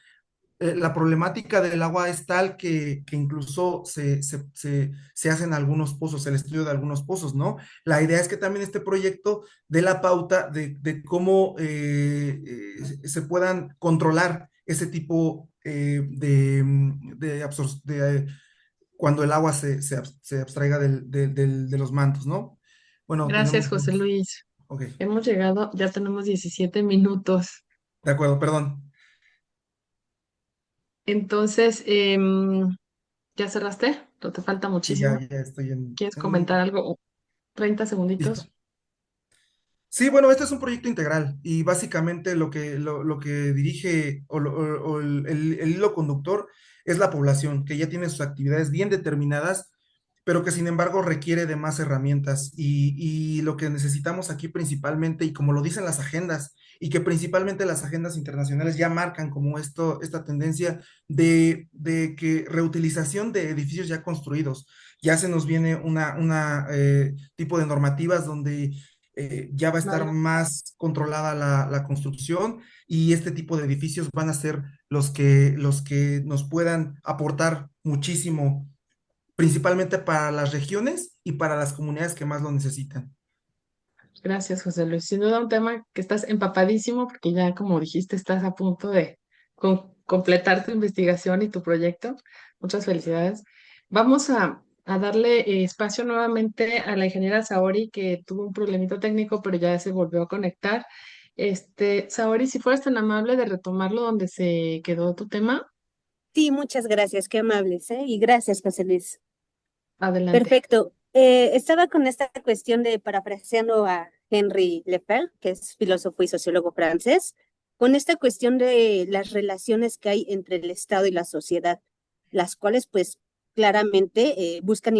Speaker 6: La problemática del agua es tal que incluso se hacen algunos pozos, el estudio de algunos pozos, ¿no? La idea es que también este proyecto dé la pauta de cómo se puedan controlar ese tipo cuando el agua se abstraiga de los mantos, ¿no? Bueno,
Speaker 1: Gracias,
Speaker 6: tenemos
Speaker 1: José Luis.
Speaker 6: Ok,
Speaker 1: Hemos llegado, ya tenemos 17 minutos.
Speaker 6: de acuerdo, perdón.
Speaker 1: Entonces, ¿ya cerraste? ¿No te falta
Speaker 6: Sí, ya,
Speaker 1: muchísimo?
Speaker 6: ya estoy
Speaker 1: ¿Quieres comentar algo? 30
Speaker 6: listo.
Speaker 1: segunditos.
Speaker 6: Sí, bueno, este es un proyecto integral y básicamente lo que dirige o el hilo conductor es la población, que ya tiene sus actividades bien determinadas, pero que sin embargo requiere de más herramientas. Y lo que necesitamos aquí principalmente, y como lo dicen las agendas, y que principalmente las agendas internacionales ya marcan como esta tendencia de que reutilización de edificios ya construidos. Ya se nos viene una tipo de normativas donde ya va a estar
Speaker 1: Vale.
Speaker 6: más controlada la construcción y este tipo de edificios van a ser los que nos puedan aportar muchísimo, principalmente para las regiones y para las comunidades que más lo necesitan.
Speaker 1: Gracias, José Luis. Sin duda un tema que estás empapadísimo porque ya, como dijiste, estás a punto de completar tu investigación y tu proyecto. Muchas felicidades. Vamos a darle espacio nuevamente a la ingeniera Saori, que tuvo un problemito técnico, pero ya se volvió a conectar. Saori, si fueras tan amable de retomarlo donde se quedó tu tema,
Speaker 2: Sí, muchas gracias, qué amables, ¿eh? Y gracias, José Luis.
Speaker 1: adelante.
Speaker 2: Perfecto. Estaba con esta cuestión de parafraseando a Henri Lefebvre, que es filósofo y sociólogo francés, con esta cuestión de las relaciones que hay entre el Estado y la sociedad, las cuales pues claramente buscan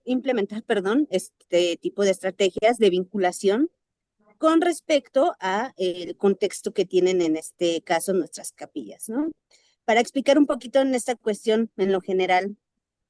Speaker 2: implementar, perdón, este tipo de estrategias de vinculación con respecto a el contexto que tienen en este caso nuestras capillas, ¿no? Para explicar un poquito en esta cuestión en lo general,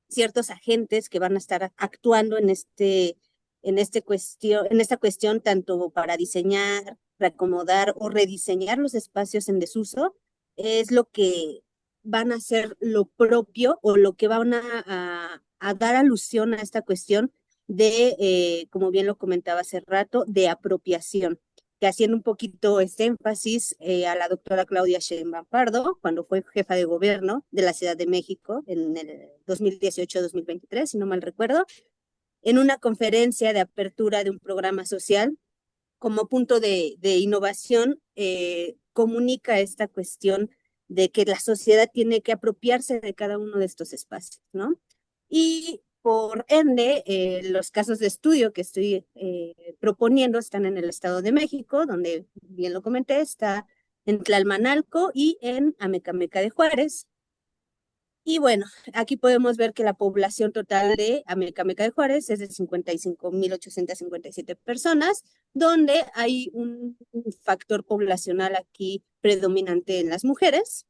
Speaker 2: ciertos agentes que van a estar actuando en esta cuestión, tanto para diseñar, reacomodar o rediseñar los espacios en desuso, es lo que van a hacer lo propio o lo que van a dar alusión a esta cuestión de, como bien lo comentaba hace rato, de apropiación, que haciendo un poquito este énfasis a la doctora Claudia Sheinbaum Pardo, cuando fue jefa de gobierno de la Ciudad de México en el 2018-2023, si no mal recuerdo, en una conferencia de apertura de un programa social como punto de innovación, comunica esta cuestión de que la sociedad tiene que apropiarse de cada uno de estos espacios, ¿no? Y por ende, los casos de estudio que estoy proponiendo están en el Estado de México, donde bien lo comenté, está en Tlalmanalco y en Amecameca de Juárez. Y bueno, aquí podemos ver que la población total de Amecameca de Juárez es de 55.857 personas, donde hay un factor poblacional aquí predominante en las mujeres.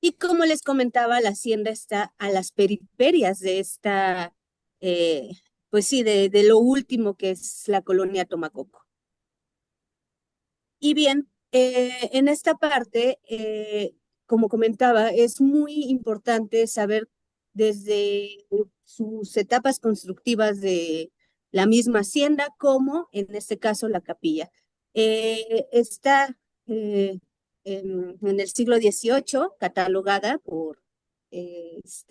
Speaker 2: Y como les comentaba, la hacienda está a las periferias de esta, pues sí, de lo último que es la colonia Tomacoco. Y bien, en esta parte, como comentaba, es muy importante saber desde sus etapas constructivas de la misma hacienda, como en este caso la capilla. Está en el siglo XVIII, catalogada por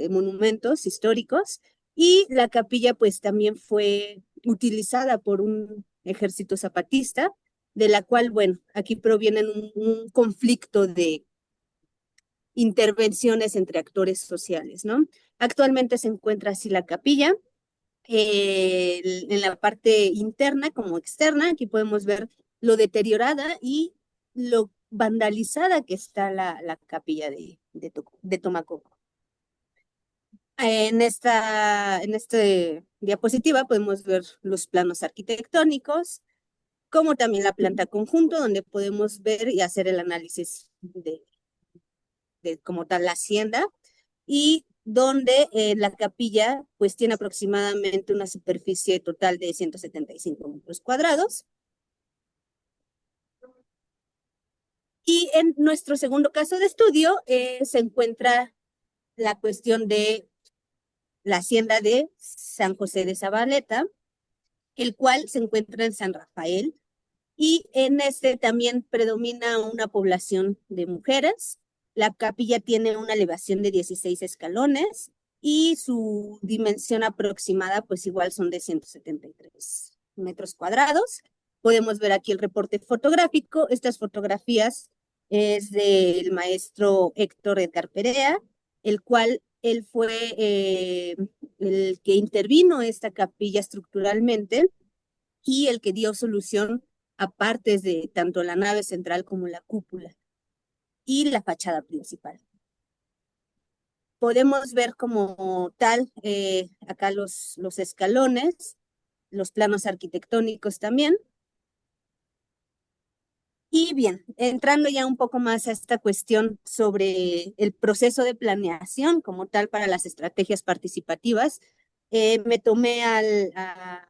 Speaker 2: monumentos históricos, y la capilla pues también fue utilizada por un ejército zapatista, de la cual, bueno, aquí provienen un conflicto de intervenciones entre actores sociales, ¿no? Actualmente se encuentra así la capilla, en la parte interna como externa. Aquí podemos ver lo deteriorada y lo vandalizada que está la capilla de Tomacoco. En este diapositiva podemos ver los planos arquitectónicos, como también la planta conjunto, donde podemos ver y hacer el análisis de como tal la hacienda, y donde la capilla pues tiene aproximadamente una superficie total de 175 metros cuadrados. Y en nuestro segundo caso de estudio se encuentra la cuestión de la hacienda de San José de Zabaleta, el cual se encuentra en San Rafael, y en este también predomina una población de mujeres. La capilla tiene una elevación de 16 escalones y su dimensión aproximada pues igual son de 173 metros cuadrados. Podemos ver aquí el reporte fotográfico. Estas fotografías es del maestro Héctor Edgar Perea, el cual él fue el que intervino esta capilla estructuralmente y el que dio solución a partes de tanto la nave central como la cúpula y la fachada principal. Podemos ver como tal acá los escalones, los planos arquitectónicos también. Y bien, entrando ya un poco más a esta cuestión sobre el proceso de planeación como tal para las estrategias participativas, me tomé a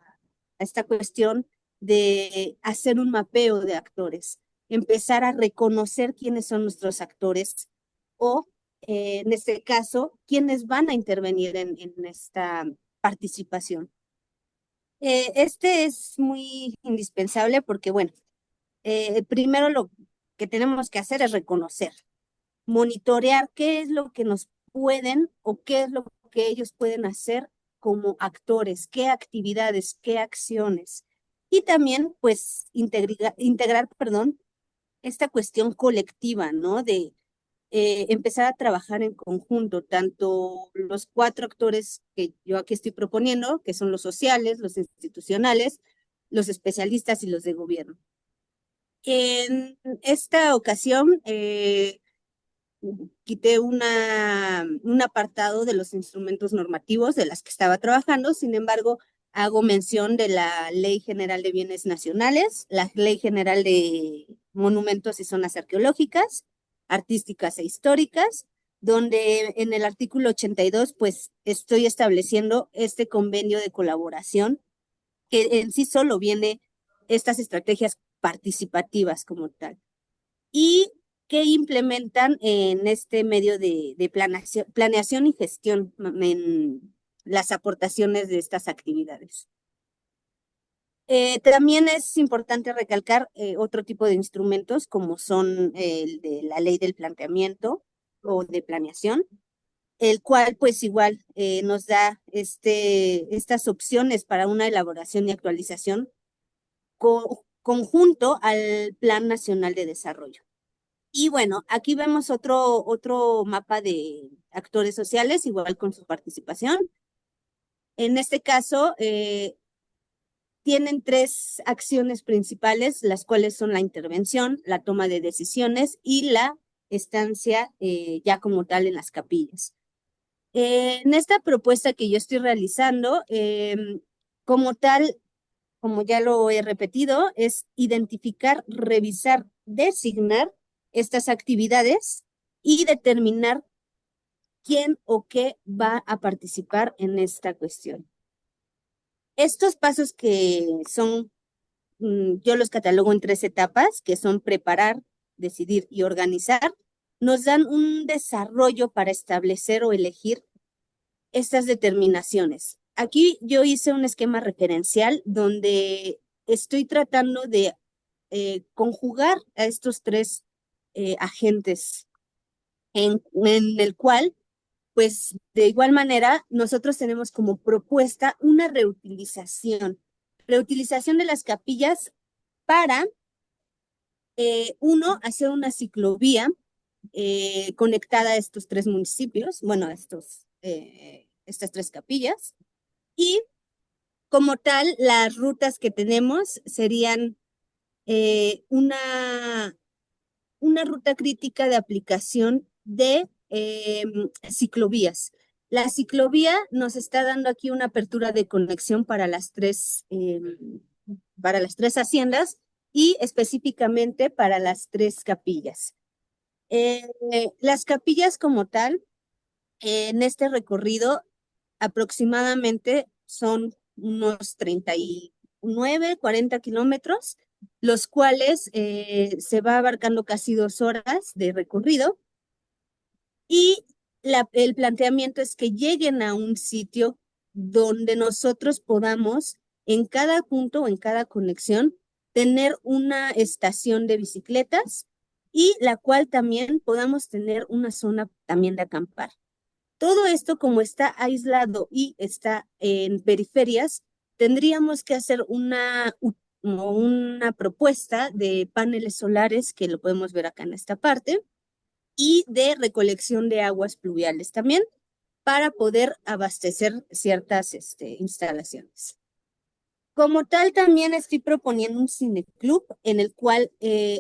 Speaker 2: esta cuestión de hacer un mapeo de actores, empezar a reconocer quiénes son nuestros actores o, en este caso, quiénes van a intervenir en esta participación. Este es muy indispensable porque, bueno, primero lo que tenemos que hacer es reconocer, monitorear qué es lo que nos pueden o qué es lo que ellos pueden hacer como actores, qué actividades, qué acciones. Y también, pues, integrar, perdón, esta cuestión colectiva, ¿no? De empezar a trabajar en conjunto, tanto los 4 actores que yo aquí estoy proponiendo, que son los sociales, los institucionales, los especialistas y los de gobierno. En esta ocasión, quité un apartado de los instrumentos normativos de las que estaba trabajando. Sin embargo, hago mención de la Ley General de Bienes Nacionales, la Ley General de Monumentos y Zonas Arqueológicas, Artísticas e Históricas, donde en el artículo 82, pues estoy estableciendo este convenio de colaboración, que en sí solo viene estas estrategias participativas como tal, y que implementan en este medio de planeación y gestión en las aportaciones de estas actividades. También es importante recalcar otro tipo de instrumentos como son el de la ley del planteamiento o de planeación, el cual pues igual nos da estas opciones para una elaboración y actualización conjunto al Plan Nacional de Desarrollo. Y bueno, aquí vemos otro mapa de actores sociales, igual con su participación. En este caso, tienen tres acciones principales, las cuales son la intervención, la toma de decisiones y la estancia ya como tal en las capillas. En esta propuesta que yo estoy realizando, como tal, como ya lo he repetido, es identificar, revisar, designar estas actividades y determinar quién o qué va a participar en esta cuestión. Estos pasos que son, yo los catalogo en tres etapas, que son preparar, decidir y organizar, nos dan un desarrollo para establecer o elegir estas determinaciones. Aquí yo hice un esquema referencial donde estoy tratando de conjugar a estos tres agentes en el cual, pues de igual manera, nosotros tenemos como propuesta una reutilización de las capillas para, uno, hacer una ciclovía conectada a estos tres municipios, bueno, a estas tres capillas, y como tal, las rutas que tenemos serían una ruta crítica de aplicación de ciclovías. La ciclovía nos está dando aquí una apertura de conexión para las tres haciendas y específicamente para las tres capillas. Las capillas como tal, en este recorrido aproximadamente son unos 39, 40 kilómetros, los cuales se va abarcando casi 2 horas de recorrido y el planteamiento es que lleguen a un sitio donde nosotros podamos en cada punto o en cada conexión tener una estación de bicicletas y la cual también podamos tener una zona también de acampar. Todo esto, como está aislado y está en periferias, tendríamos que hacer una propuesta de paneles solares, que lo podemos ver acá en esta parte, y de recolección de aguas pluviales también, para poder abastecer ciertas instalaciones. Como tal, también estoy proponiendo un cineclub en el cual,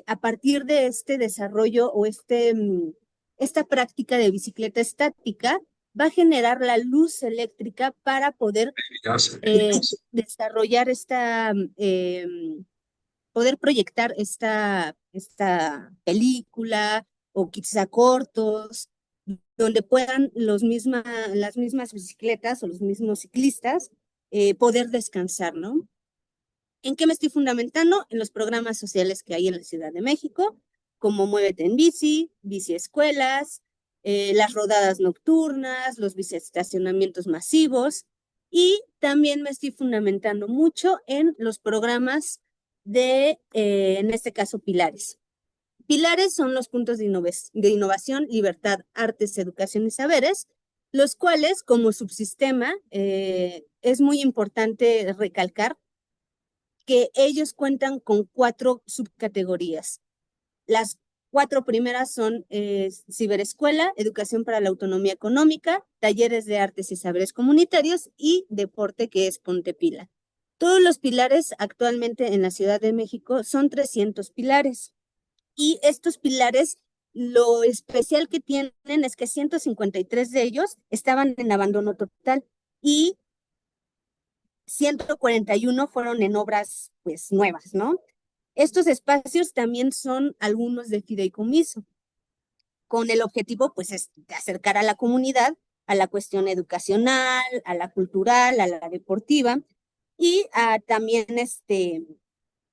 Speaker 2: a partir de este desarrollo o esta práctica de bicicleta estática, va a generar la luz eléctrica para poder desarrollar poder proyectar esta película o quizá cortos, donde puedan las mismas bicicletas o los mismos ciclistas poder descansar, ¿no? ¿En qué me estoy fundamentando? En los programas sociales que hay en la Ciudad de México, como Muévete en Bici, Bici Escuelas, las rodadas nocturnas, los biciestacionamientos masivos, y también me estoy fundamentando mucho en los programas en este caso, Pilares. Pilares son los puntos de innovación, libertad, artes, educación y saberes, los cuales, como subsistema, es muy importante recalcar que ellos cuentan con 4 subcategorías. Las 4 primeras son ciberescuela, educación para la autonomía económica, talleres de artes y saberes comunitarios y deporte, que es Ponte Pila. Todos los pilares actualmente en la Ciudad de México son 300 pilares. Y estos pilares, lo especial que tienen es que 153 de ellos estaban en abandono total y 141 fueron en obras pues nuevas, ¿no? Estos espacios también son algunos de fideicomiso, con el objetivo pues es de acercar a la comunidad a la cuestión educacional, a la cultural, a la deportiva y también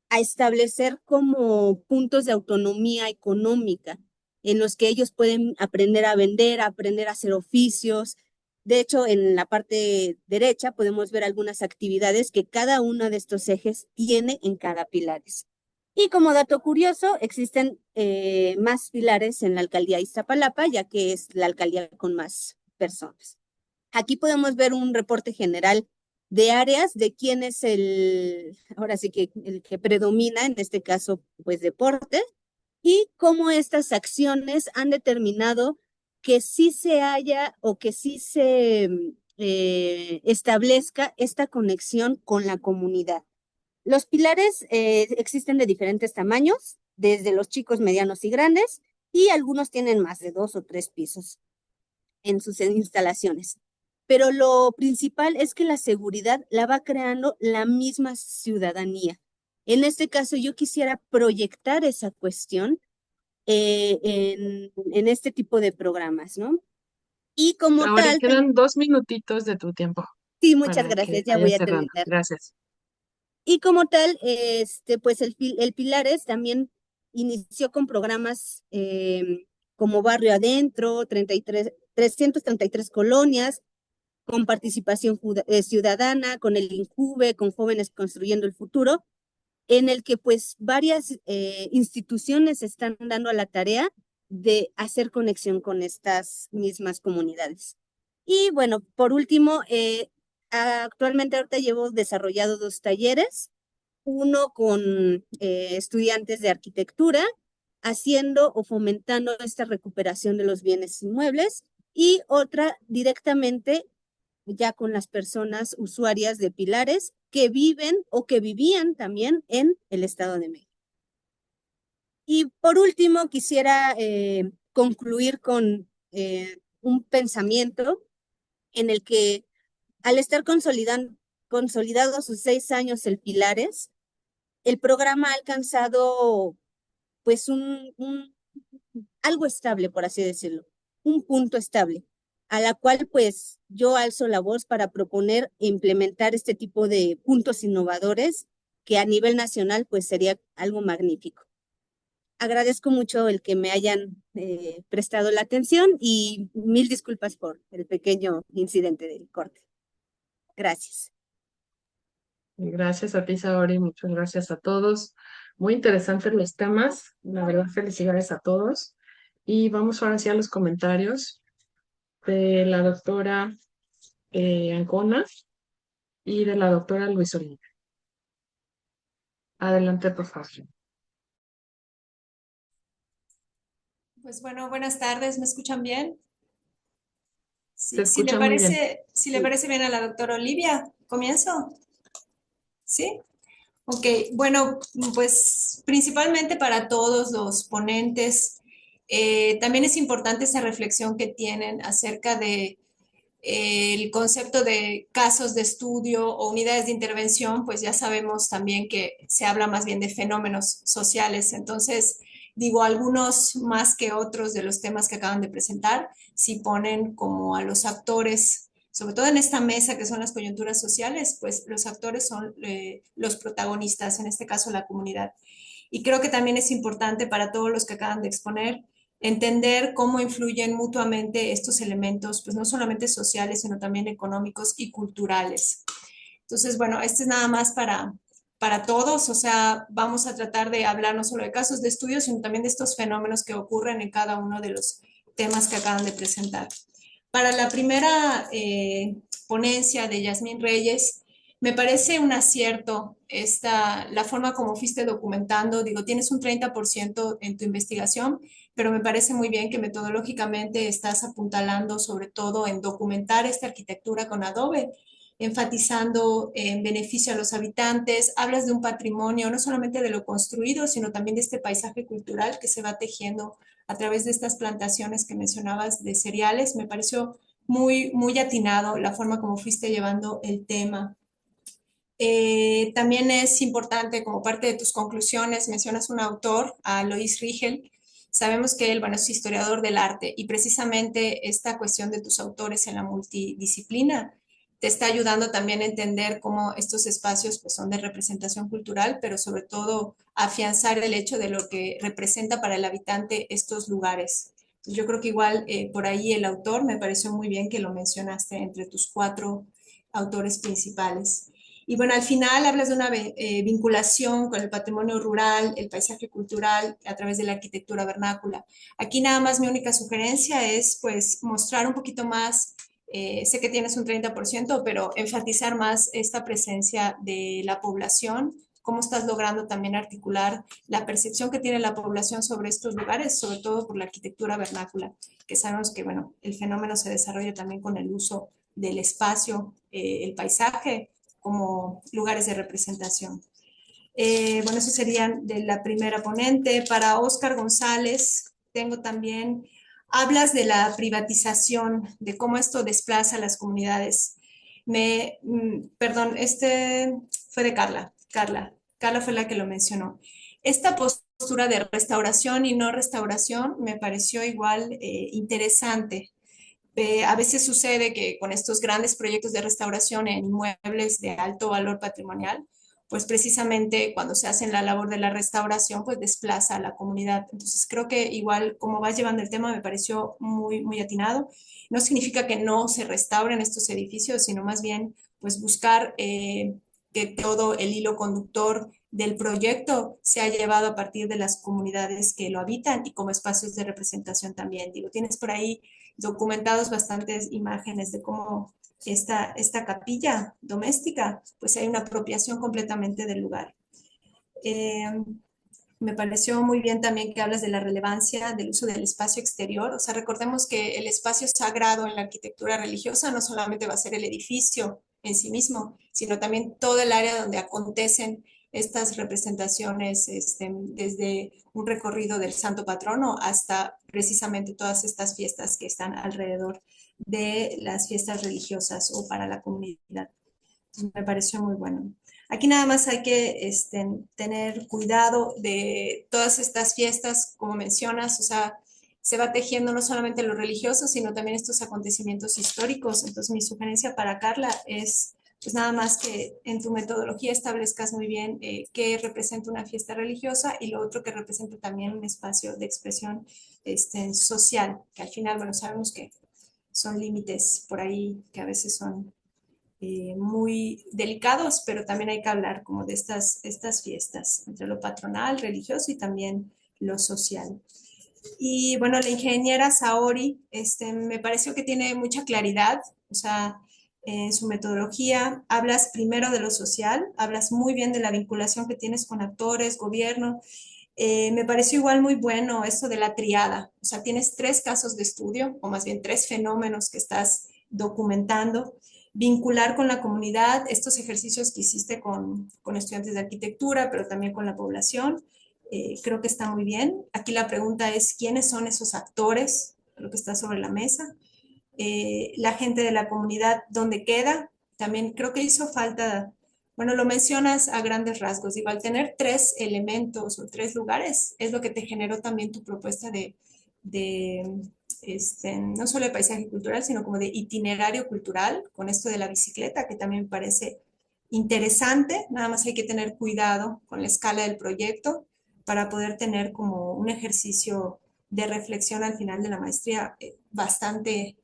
Speaker 2: a establecer como puntos de autonomía económica en los que ellos pueden aprender a vender, aprender a hacer oficios. De hecho, en la parte derecha podemos ver algunas actividades que cada uno de estos ejes tiene en cada pilares. Y como dato curioso, existen más pilares en la alcaldía Iztapalapa, ya que es la alcaldía con más personas. Aquí podemos ver un reporte general de áreas de quién es ahora sí que el que predomina, en este caso, pues deporte, y cómo estas acciones han determinado que sí se haya o que sí se establezca esta conexión con la comunidad. Los pilares existen de diferentes tamaños, desde los chicos, medianos y grandes, y algunos tienen más de 2 o 3 pisos en sus instalaciones. Pero lo principal es que la seguridad la va creando la misma ciudadanía. En este caso, yo quisiera proyectar esa cuestión en este tipo de programas, ¿no? Y como
Speaker 1: Ahora
Speaker 2: tal,
Speaker 1: quedan 2 minutitos de tu tiempo
Speaker 2: sí, muchas
Speaker 1: para
Speaker 2: gracias,
Speaker 1: que
Speaker 2: ya voy
Speaker 1: vayas
Speaker 2: a
Speaker 1: cerrando.
Speaker 2: terminar.
Speaker 1: Gracias.
Speaker 2: Y como tal, pues el Pilares también inició con programas como Barrio Adentro, 333 colonias, con participación ciudadana, con el INJUVE, con Jóvenes Construyendo el Futuro, en el que pues varias instituciones están dando a la tarea de hacer conexión con estas mismas comunidades. Y bueno, por último, actualmente ahorita llevo desarrollado 2 talleres, uno con estudiantes de arquitectura, haciendo o fomentando esta recuperación de los bienes inmuebles, y otra directamente ya con las personas usuarias de pilares que viven o que vivían también en el Estado de México. Y por último, quisiera concluir con un pensamiento en el que al estar consolidado sus 6 años el Pilares, el programa ha alcanzado pues algo estable, por así decirlo, un punto estable, a la cual pues yo alzo la voz para proponer e implementar este tipo de puntos innovadores que a nivel nacional pues sería algo magnífico. Agradezco mucho el que me hayan prestado la atención y mil disculpas por el pequeño incidente del corte. Gracias.
Speaker 1: Gracias a ti, Saori. Muchas gracias a todos. Muy interesantes los temas. La verdad, felicidades a todos. Y vamos ahora sí a los comentarios de la doctora Ancona y de la doctora Luis Olina. Adelante, por favor.
Speaker 7: Pues bueno, buenas tardes, ¿me escuchan bien?
Speaker 1: Se
Speaker 7: Sí,
Speaker 1: escucha muy bien.
Speaker 7: si le parece bien a la doctora Olivia, ¿comienzo? ¿Sí? Ok, bueno, pues principalmente para todos los ponentes, también es importante esa reflexión que tienen acerca de el concepto de casos de estudio o unidades de intervención, pues ya sabemos también que se habla más bien de fenómenos sociales. Entonces, digo, algunos más que otros de los temas que acaban de presentar, si ponen como a los actores, sobre todo en esta mesa que son las coyunturas sociales, pues los actores son los protagonistas, en este caso la comunidad. Y creo que también es importante para todos los que acaban de exponer entender cómo influyen mutuamente estos elementos, pues no solamente sociales, sino también económicos y culturales. Entonces, bueno, este es nada más para todos, o sea, vamos a tratar de hablar no solo de casos de estudio, sino también de estos fenómenos que ocurren en cada uno de los temas que acaban de presentar. Para la primera ponencia de Yasmín Reyes, me parece un acierto la forma como fuiste documentando. Digo, tienes un 30% en tu investigación, pero me parece muy bien que metodológicamente estás apuntalando sobre todo en documentar esta arquitectura con Adobe, enfatizando en beneficio a los habitantes. Hablas de un patrimonio, no solamente de lo construido, sino también de este paisaje cultural que se va tejiendo a través de estas plantaciones que mencionabas de cereales. Me pareció muy, muy atinado la forma como fuiste llevando el tema. También es importante, como parte de tus conclusiones, mencionas un autor, a Lois Riegel. Sabemos que él, bueno, es historiador del arte y precisamente esta cuestión de tus autores en la multidisciplina te está ayudando también a entender cómo estos espacios pues, son de representación cultural, pero sobre todo afianzar el hecho de lo que representa para el habitante estos lugares. Entonces, yo creo que igual por ahí el autor me pareció muy bien que lo mencionaste entre tus 4 autores principales. Y bueno, al final hablas de una vinculación con el patrimonio rural, el paisaje cultural a través de la arquitectura vernácula. Aquí nada más mi única sugerencia es pues mostrar un poquito más, sé que tienes un 30%, pero enfatizar más esta presencia de la población cómo estás logrando también articular la percepción que tiene la población sobre estos lugares, sobre todo por la arquitectura vernácula, que sabemos que, bueno, el fenómeno se desarrolla también con el uso del espacio, el paisaje, como lugares de representación. Bueno, eso serían de la primera ponente. Para Óscar González, tengo también, hablas de la privatización, de cómo esto desplaza a las comunidades. Perdón, este fue de Carla. Carla fue la que lo mencionó. Esta postura de restauración y no restauración me pareció igual interesante. A veces sucede que con estos grandes proyectos de restauración en inmuebles de alto valor patrimonial, pues precisamente cuando se hace la labor de la restauración, pues desplaza a la comunidad. Entonces creo que igual como vas llevando el tema me pareció muy, muy atinado. No significa que no se restauren estos edificios, sino más bien pues buscar que todo el hilo conductor del proyecto se ha llevado a partir de las comunidades que lo habitan y como espacios de representación también. Digo, tienes por ahí documentados bastantes imágenes de cómo esta capilla doméstica, pues hay una apropiación completamente del lugar. Me pareció muy bien también que hablas de la relevancia del uso del espacio exterior. O sea, recordemos que el espacio sagrado en la arquitectura religiosa no solamente va a ser el edificio en sí mismo, sino también todo el área donde acontecen estas representaciones, desde un recorrido del Santo Patrono hasta precisamente todas estas fiestas que están alrededor de las fiestas religiosas o para la comunidad. Entonces, me pareció muy bueno. Aquí nada más hay que tener cuidado de todas estas fiestas, como mencionas, o sea, se va tejiendo no solamente lo religioso, sino también estos acontecimientos históricos. Entonces, mi sugerencia para Carla es, pues nada más que en tu metodología establezcas muy bien qué representa una fiesta religiosa y lo otro que representa también un espacio de expresión social, que al final, bueno, sabemos que son límites por ahí que a veces son muy delicados, pero también hay que hablar como de estas fiestas, entre lo patronal, religioso y también lo social. Y bueno, la ingeniera Saori, me pareció que tiene mucha claridad, o sea, en su metodología hablas primero de lo social, hablas muy bien de la vinculación que tienes con actores, gobierno. Me pareció igual muy bueno esto de la triada, o sea, tienes 3 casos de estudio, o más bien 3 fenómenos que estás documentando, vincular con la comunidad estos ejercicios que hiciste con estudiantes de arquitectura, pero también con la población. Creo que está muy bien. Aquí la pregunta es, ¿quiénes son esos actores? Lo que está sobre la mesa. La gente de la comunidad, ¿dónde queda? También creo que hizo falta, bueno, lo mencionas a grandes rasgos. Digo, al tener 3 elementos o 3 lugares, es lo que te generó también tu propuesta de no solo de paisaje cultural, sino como de itinerario cultural, con esto de la bicicleta, que también me parece interesante. Nada más hay que tener cuidado con la escala del proyecto para poder tener como un ejercicio de reflexión al final de la maestría bastante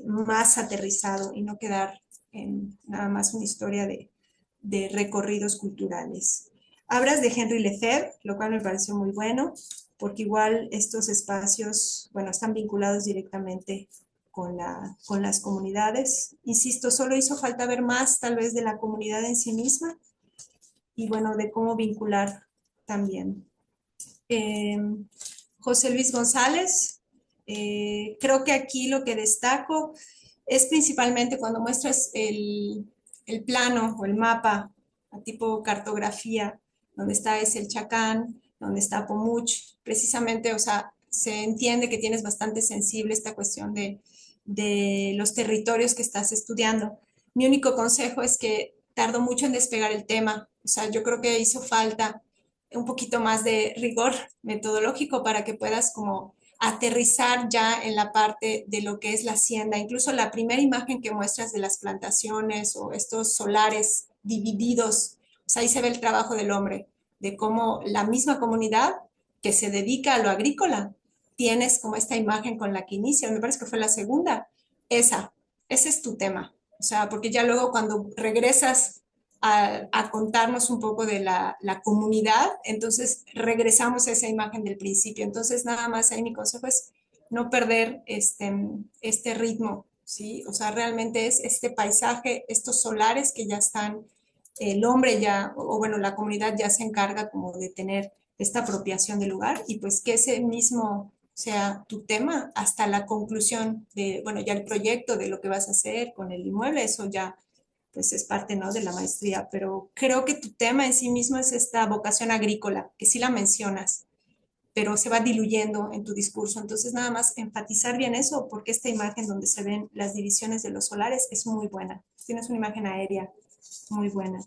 Speaker 7: más aterrizado y no quedar en nada más una historia de recorridos culturales. Hablas de Henry Lefebvre, lo cual me pareció muy bueno, porque igual estos espacios, bueno, están vinculados directamente con las comunidades. Insisto, solo hizo falta ver más tal vez de la comunidad en sí misma y bueno, de cómo vincular también. José Luis González, creo que aquí lo que destaco es principalmente cuando muestras el plano o el mapa a tipo cartografía, donde está el Chacán, donde está Pomuch, precisamente, o sea, se entiende que tienes bastante sensible esta cuestión de los territorios que estás estudiando. Mi único consejo es que tardo mucho en despegar el tema, o sea, yo creo que hizo falta un poquito más de rigor metodológico para que puedas como aterrizar ya en la parte de lo que es la hacienda. Incluso la primera imagen que muestras de las plantaciones o estos solares divididos, o sea, ahí se ve el trabajo del hombre, de cómo la misma comunidad que se dedica a lo agrícola, tienes como esta imagen con la que inicia, me parece que fue la segunda, ese es tu tema. O sea, porque ya luego cuando regresas a contarnos un poco de la comunidad, entonces regresamos a esa imagen del principio. Entonces, nada más ahí mi consejo es no perder este ritmo, ¿sí? O sea, realmente es este paisaje, estos solares que ya están el hombre ya, o bueno, la comunidad ya se encarga como de tener esta apropiación del lugar y pues que ese mismo sea tu tema hasta la conclusión de, bueno, ya el proyecto de lo que vas a hacer con el inmueble, eso ya pues es parte, ¿no?, de la maestría, pero creo que tu tema en sí mismo es esta vocación agrícola, que sí la mencionas, pero se va diluyendo en tu discurso. Entonces, nada más enfatizar bien eso, porque esta imagen donde se ven las divisiones de los solares es muy buena. Tienes una imagen aérea muy buena.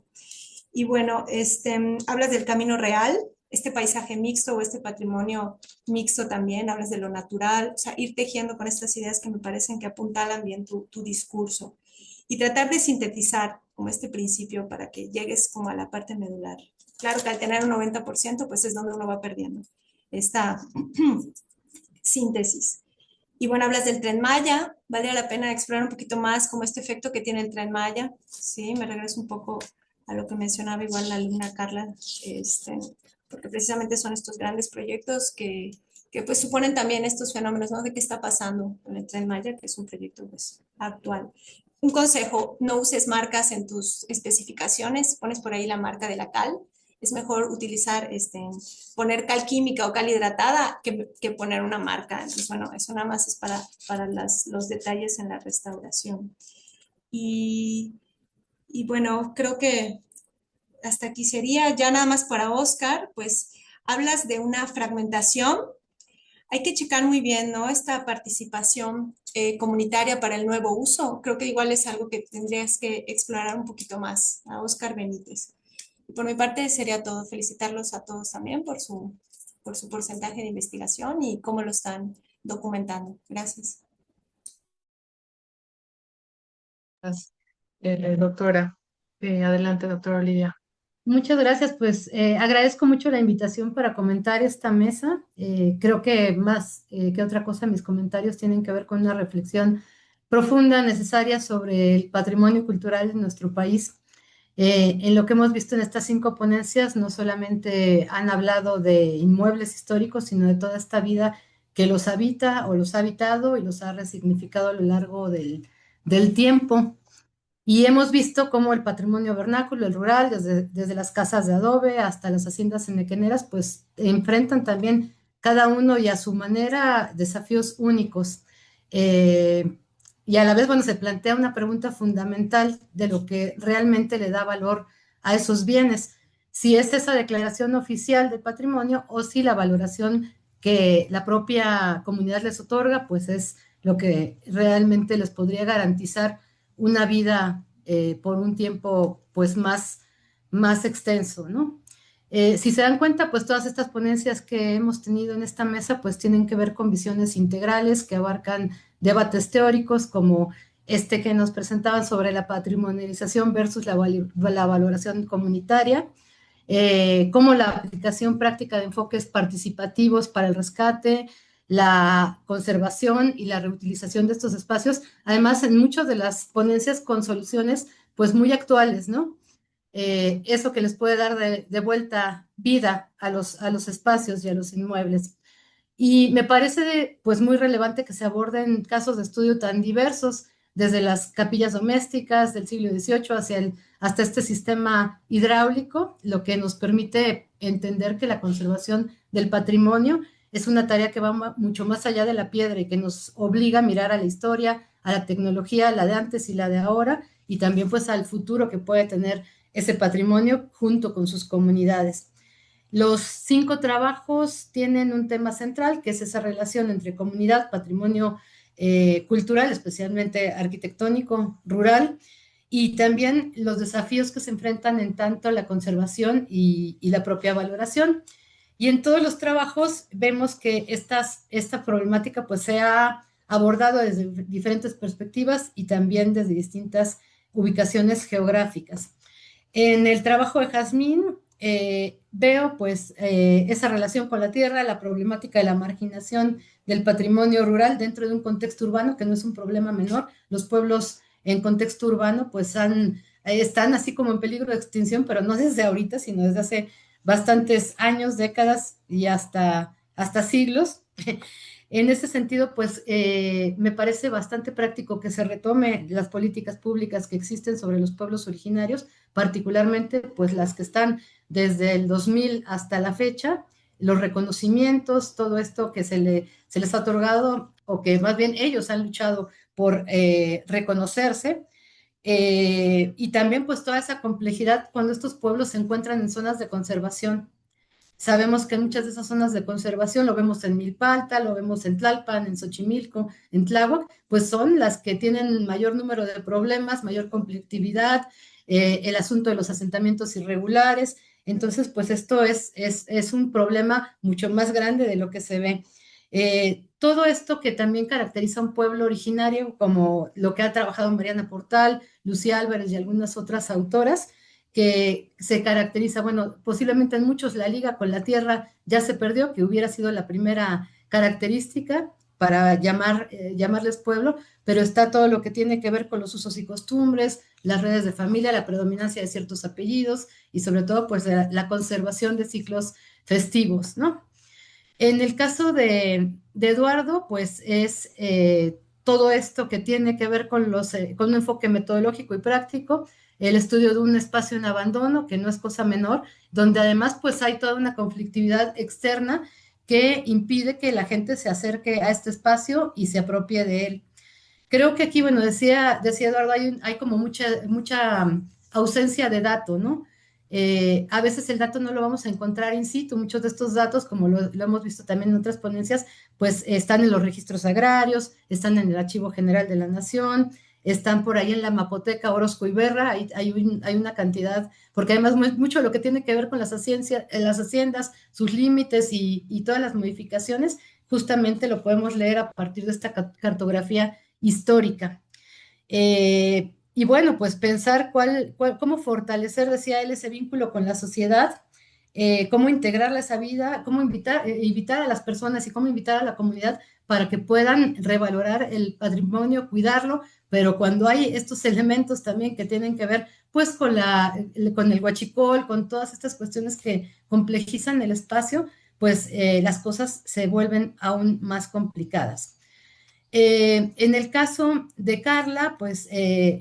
Speaker 7: Y bueno, hablas del camino real, este paisaje mixto o este patrimonio mixto también, hablas de lo natural, o sea, ir tejiendo con estas ideas que me parecen que apuntalan bien tu discurso y tratar de sintetizar como este principio para que llegues como a la parte medular. Claro que al tener un 90%, pues es donde uno va perdiendo esta síntesis. Y bueno, hablas del Tren Maya, vale la pena explorar un poquito más como este efecto que tiene el Tren Maya, ¿sí? Me regreso un poco a lo que mencionaba igual la alumna Carla, porque precisamente son estos grandes proyectos que pues suponen también estos fenómenos, ¿no? De qué está pasando con el Tren Maya, que es un proyecto pues actual. Un consejo, no uses marcas en tus especificaciones, pones por ahí la marca de la cal, es mejor utilizar, poner cal química o cal hidratada que poner una marca. Entonces, bueno, eso nada más es para los detalles en la restauración. Y bueno, creo que hasta aquí sería ya nada más para Oscar, pues hablas de una fragmentación. Hay que checar muy bien, ¿no? Esta participación comunitaria para el nuevo uso. Creo que igual es algo que tendrías que explorar un poquito más a Oscar Benítez. Y por mi parte sería todo. Felicitarlos a todos también por su porcentaje de investigación y cómo lo están documentando. Gracias.
Speaker 1: Gracias, doctora. Adelante, doctora Olivia.
Speaker 8: Muchas gracias, pues agradezco mucho la invitación para comentar esta mesa. Creo que más que otra cosa, mis comentarios tienen que ver con una reflexión profunda, necesaria sobre el patrimonio cultural de nuestro país. En lo que hemos visto en estas 5 ponencias, no solamente han hablado de inmuebles históricos, sino de toda esta vida que los habita o los ha habitado y los ha resignificado a lo largo del tiempo. Y hemos visto cómo el patrimonio vernáculo, el rural, desde las casas de adobe hasta las haciendas enequeneras, pues enfrentan también cada uno y a su manera desafíos únicos. Y a la vez, bueno, se plantea una pregunta fundamental de lo que realmente le da valor a esos bienes. Si es esa declaración oficial del patrimonio o si la valoración que la propia comunidad les otorga, pues es lo que realmente les podría garantizar una vida por un tiempo pues más extenso, ¿no? Si se dan cuenta, pues todas estas ponencias que hemos tenido en esta mesa pues tienen que ver con visiones integrales que abarcan debates teóricos como este que nos presentaban sobre la patrimonialización versus la valoración comunitaria, cómo la aplicación práctica de enfoques participativos para el rescate, la conservación y la reutilización de estos espacios, además en muchas de las ponencias con soluciones pues muy actuales, ¿no? Eso que les puede dar de vuelta vida a los espacios y a los inmuebles. Y me parece pues muy relevante que se aborden casos de estudio tan diversos, desde las capillas domésticas del siglo XVIII hasta este sistema hidráulico, lo que nos permite entender que la conservación del patrimonio es una tarea que va mucho más allá de la piedra y que nos obliga a mirar a la historia, a la tecnología, la de antes y la de ahora, y también pues al futuro que puede tener ese patrimonio junto con sus comunidades. Los 5 trabajos tienen un tema central, que es esa relación entre comunidad, patrimonio cultural, especialmente arquitectónico, rural, y también los desafíos que se enfrentan en tanto la conservación y la propia valoración. Y en todos los trabajos vemos que esta problemática pues se ha abordado desde diferentes perspectivas y también desde distintas ubicaciones geográficas. En el trabajo de Jazmín veo pues esa relación con la tierra, la problemática de la marginación del patrimonio rural dentro de un contexto urbano, que no es un problema menor. Los pueblos en contexto urbano pues están así como en peligro de extinción, pero no desde ahorita, sino desde hace bastantes años, décadas y hasta siglos. En ese sentido, pues me parece bastante práctico que se retome las políticas públicas que existen sobre los pueblos originarios, particularmente pues las que están desde el 2000 hasta la fecha, los reconocimientos, todo esto que se les ha otorgado o que más bien ellos han luchado por reconocerse. Y también pues toda esa complejidad cuando estos pueblos se encuentran en zonas de conservación. Sabemos que muchas de esas zonas de conservación, lo vemos en Milpalta, lo vemos en Tlalpan, en Xochimilco, en Tláhuac, pues son las que tienen mayor número de problemas, mayor conflictividad, el asunto de los asentamientos irregulares. Entonces, pues esto es un problema mucho más grande de lo que se ve. Todo esto que también caracteriza a un pueblo originario, como lo que ha trabajado Mariana Portal, Lucía Álvarez y algunas otras autoras, que se caracteriza, bueno, posiblemente en muchos la liga con la tierra ya se perdió, que hubiera sido la primera característica para llamarles pueblo, pero está todo lo que tiene que ver con los usos y costumbres, las redes de familia, la predominancia de ciertos apellidos y sobre todo pues la conservación de ciclos festivos, ¿no? En el caso de Eduardo, pues es todo esto que tiene que ver con un enfoque metodológico y práctico, el estudio de un espacio en abandono, que no es cosa menor, donde además pues hay toda una conflictividad externa que impide que la gente se acerque a este espacio y se apropie de él. Creo que aquí, bueno, decía Eduardo, hay como mucha ausencia de dato, ¿no? A veces el dato no lo vamos a encontrar in situ, muchos de estos datos, como lo hemos visto también en otras ponencias, pues están en los registros agrarios, están en el Archivo General de la Nación, están por ahí en la Mapoteca Orozco y Berra, hay una cantidad, porque además mucho de lo que tiene que ver con las haciendas, sus límites y todas las modificaciones, justamente lo podemos leer a partir de esta cartografía histórica. Y bueno, pues pensar cómo fortalecer, decía él, ese vínculo con la sociedad, cómo integrarla a esa vida, cómo invitar a las personas y cómo invitar a la comunidad para que puedan revalorar el patrimonio, cuidarlo, pero cuando hay estos elementos también que tienen que ver pues con el huachicol, con todas estas cuestiones que complejizan el espacio, pues las cosas se vuelven aún más complicadas. En el caso de Carla, pues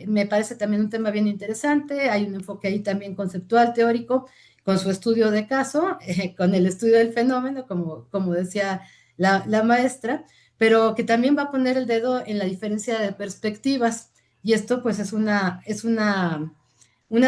Speaker 8: me parece también un tema bien interesante, hay un enfoque ahí también conceptual, teórico, con su estudio de caso, con el estudio del fenómeno, como decía la maestra, pero que también va a poner el dedo en la diferencia de perspectivas, y esto pues es una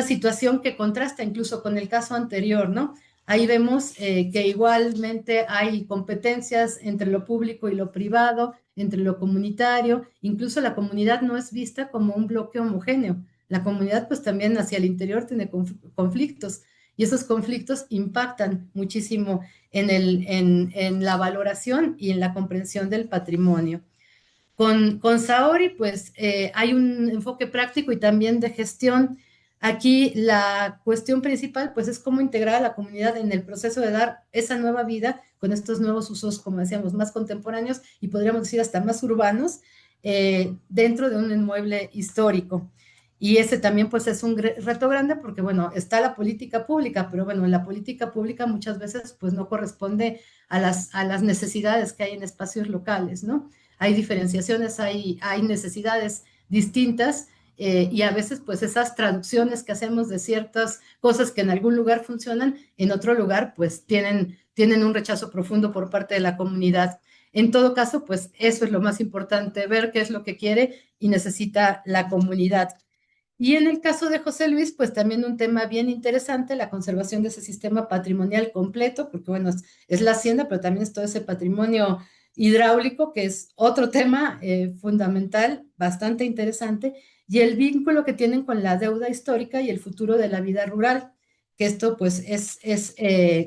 Speaker 8: situación que contrasta incluso con el caso anterior, ¿no? Ahí vemos que igualmente hay competencias entre lo público y lo privado, entre lo comunitario, incluso la comunidad no es vista como un bloque homogéneo. La comunidad pues también hacia el interior tiene conflictos y esos conflictos impactan muchísimo en la valoración y en la comprensión del patrimonio. Con Saori, pues hay un enfoque práctico y también de gestión. Aquí la cuestión principal, pues es cómo integrar a la comunidad en el proceso de dar esa nueva vida con estos nuevos usos, como decíamos, más contemporáneos y podríamos decir hasta más urbanos, dentro de un inmueble histórico. Y ese también pues es un reto grande porque, bueno, está la política pública, pero bueno, la política pública muchas veces pues no corresponde a las necesidades que hay en espacios locales, ¿no? Hay diferenciaciones, hay necesidades distintas y a veces pues esas traducciones que hacemos de ciertas cosas que en algún lugar funcionan, en otro lugar pues tienen un rechazo profundo por parte de la comunidad. En todo caso, pues eso es lo más importante, ver qué es lo que quiere y necesita la comunidad. Y en el caso de José Luis, pues también un tema bien interesante, la conservación de ese sistema patrimonial completo, porque bueno, es la hacienda, pero también es todo ese patrimonio hidráulico, que es otro tema fundamental, bastante interesante, y el vínculo que tienen con la deuda histórica y el futuro de la vida rural, que esto pues es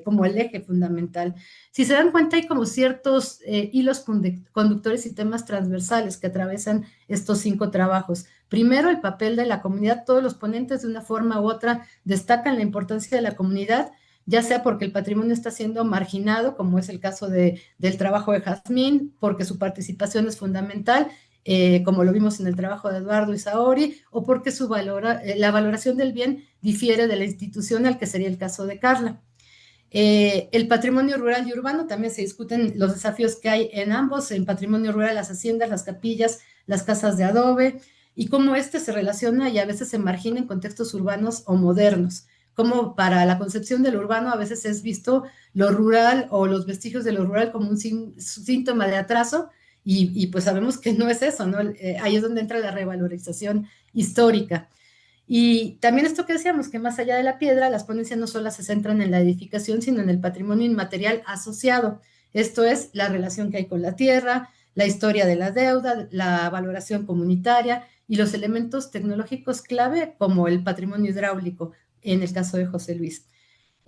Speaker 8: como el eje fundamental. Si se dan cuenta, hay como ciertos hilos conductores y temas transversales que atravesan estos 5 trabajos. Primero, el papel de la comunidad. Todos los ponentes de una forma u otra destacan la importancia de la comunidad, ya sea porque el patrimonio está siendo marginado, como es el caso del trabajo de Jazmín, porque su participación es fundamental, como lo vimos en el trabajo de Eduardo y Saori, o porque la valoración del bien difiere de la institucional, que sería el caso de Carla. El patrimonio rural y urbano, también se discuten los desafíos que hay en ambos, en patrimonio rural, las haciendas, las capillas, las casas de adobe, y cómo este se relaciona y a veces se margina en contextos urbanos o modernos. Como para la concepción del urbano a veces es visto lo rural o los vestigios de lo rural como un síntoma de atraso, y pues sabemos que no es eso, ¿no? Ahí es donde entra la revalorización histórica. Y también esto que decíamos, que más allá de la piedra, las ponencias no solo se centran en la edificación, sino en el patrimonio inmaterial asociado. Esto es la relación que hay con la tierra, la historia de la deuda, la valoración comunitaria y los elementos tecnológicos clave como el patrimonio hidráulico, en el caso de José Luis.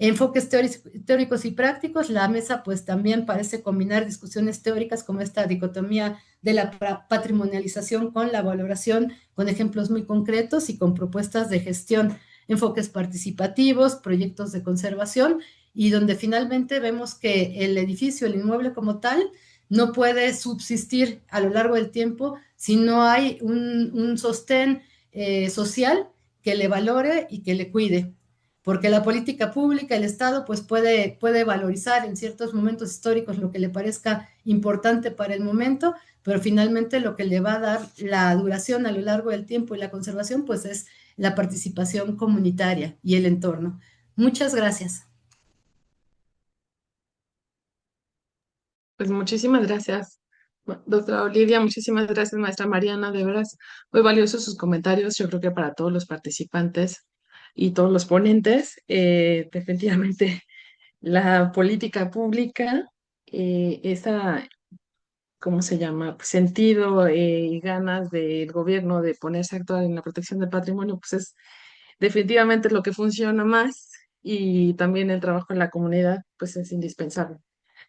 Speaker 8: Enfoques teóricos y prácticos, la mesa pues también parece combinar discusiones teóricas como esta dicotomía de la patrimonialización con la valoración, con ejemplos muy concretos y con propuestas de gestión, enfoques participativos, proyectos de conservación, y donde finalmente vemos que el edificio, el inmueble como tal, no puede subsistir a lo largo del tiempo si no hay un sostén social que le valore y que le cuide, porque la política pública, el Estado, pues puede valorizar en ciertos momentos históricos lo que le parezca importante para el momento, pero finalmente lo que le va a dar la duración a lo largo del tiempo y la conservación, pues es la participación comunitaria y el entorno. Muchas gracias.
Speaker 1: Pues muchísimas gracias, doctora Olivia, muchísimas gracias, maestra Mariana, de veras, muy valiosos sus comentarios, yo creo que para todos los participantes y todos los ponentes, definitivamente la política pública, esa, ¿cómo se llama? Pues, sentido y ganas del gobierno de ponerse a actuar en la protección del patrimonio, pues es definitivamente lo que funciona más, y también el trabajo en la comunidad, pues es indispensable.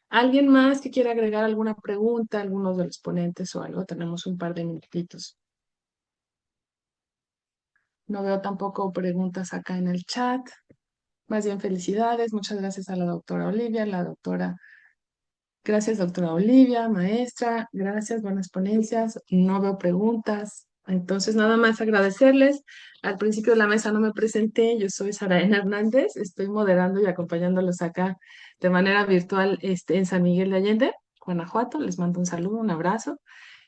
Speaker 1: ¿Alguien más que quiera agregar alguna pregunta, algunos de los ponentes o algo? Tenemos un par de minutitos. No veo tampoco preguntas acá en el chat. Más bien felicidades. Muchas gracias a la doctora Olivia, la doctora. Gracias, doctora Olivia, maestra. Gracias, buenas ponencias. No veo preguntas. Entonces, nada más agradecerles. Al principio de la mesa no me presenté. Yo soy Saraena Hernández. Estoy moderando y acompañándolos acá de manera virtual en San Miguel de Allende, Guanajuato. Les mando un saludo, un abrazo.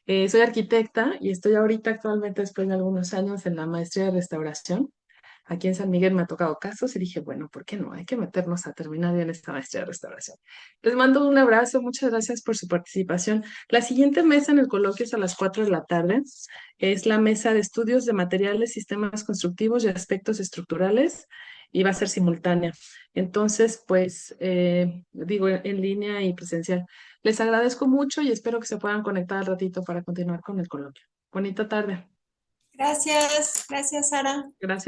Speaker 1: Soy arquitecta y estoy ahorita actualmente, después de algunos años, en la maestría de restauración. Aquí en San Miguel me ha tocado casos y dije, bueno, ¿por qué no? Hay que meternos a terminar bien esta maestría de restauración. Les mando un abrazo, muchas gracias por su participación. La siguiente mesa en el coloquio es a las 4 de la tarde. Es la mesa de estudios de materiales, sistemas constructivos y aspectos estructurales, y va a ser simultánea. Entonces, pues, digo, en línea y presencial. Les agradezco mucho y espero que se puedan conectar al ratito para continuar con el coloquio. Bonita tarde.
Speaker 7: Gracias, gracias, Sara.
Speaker 1: Gracias.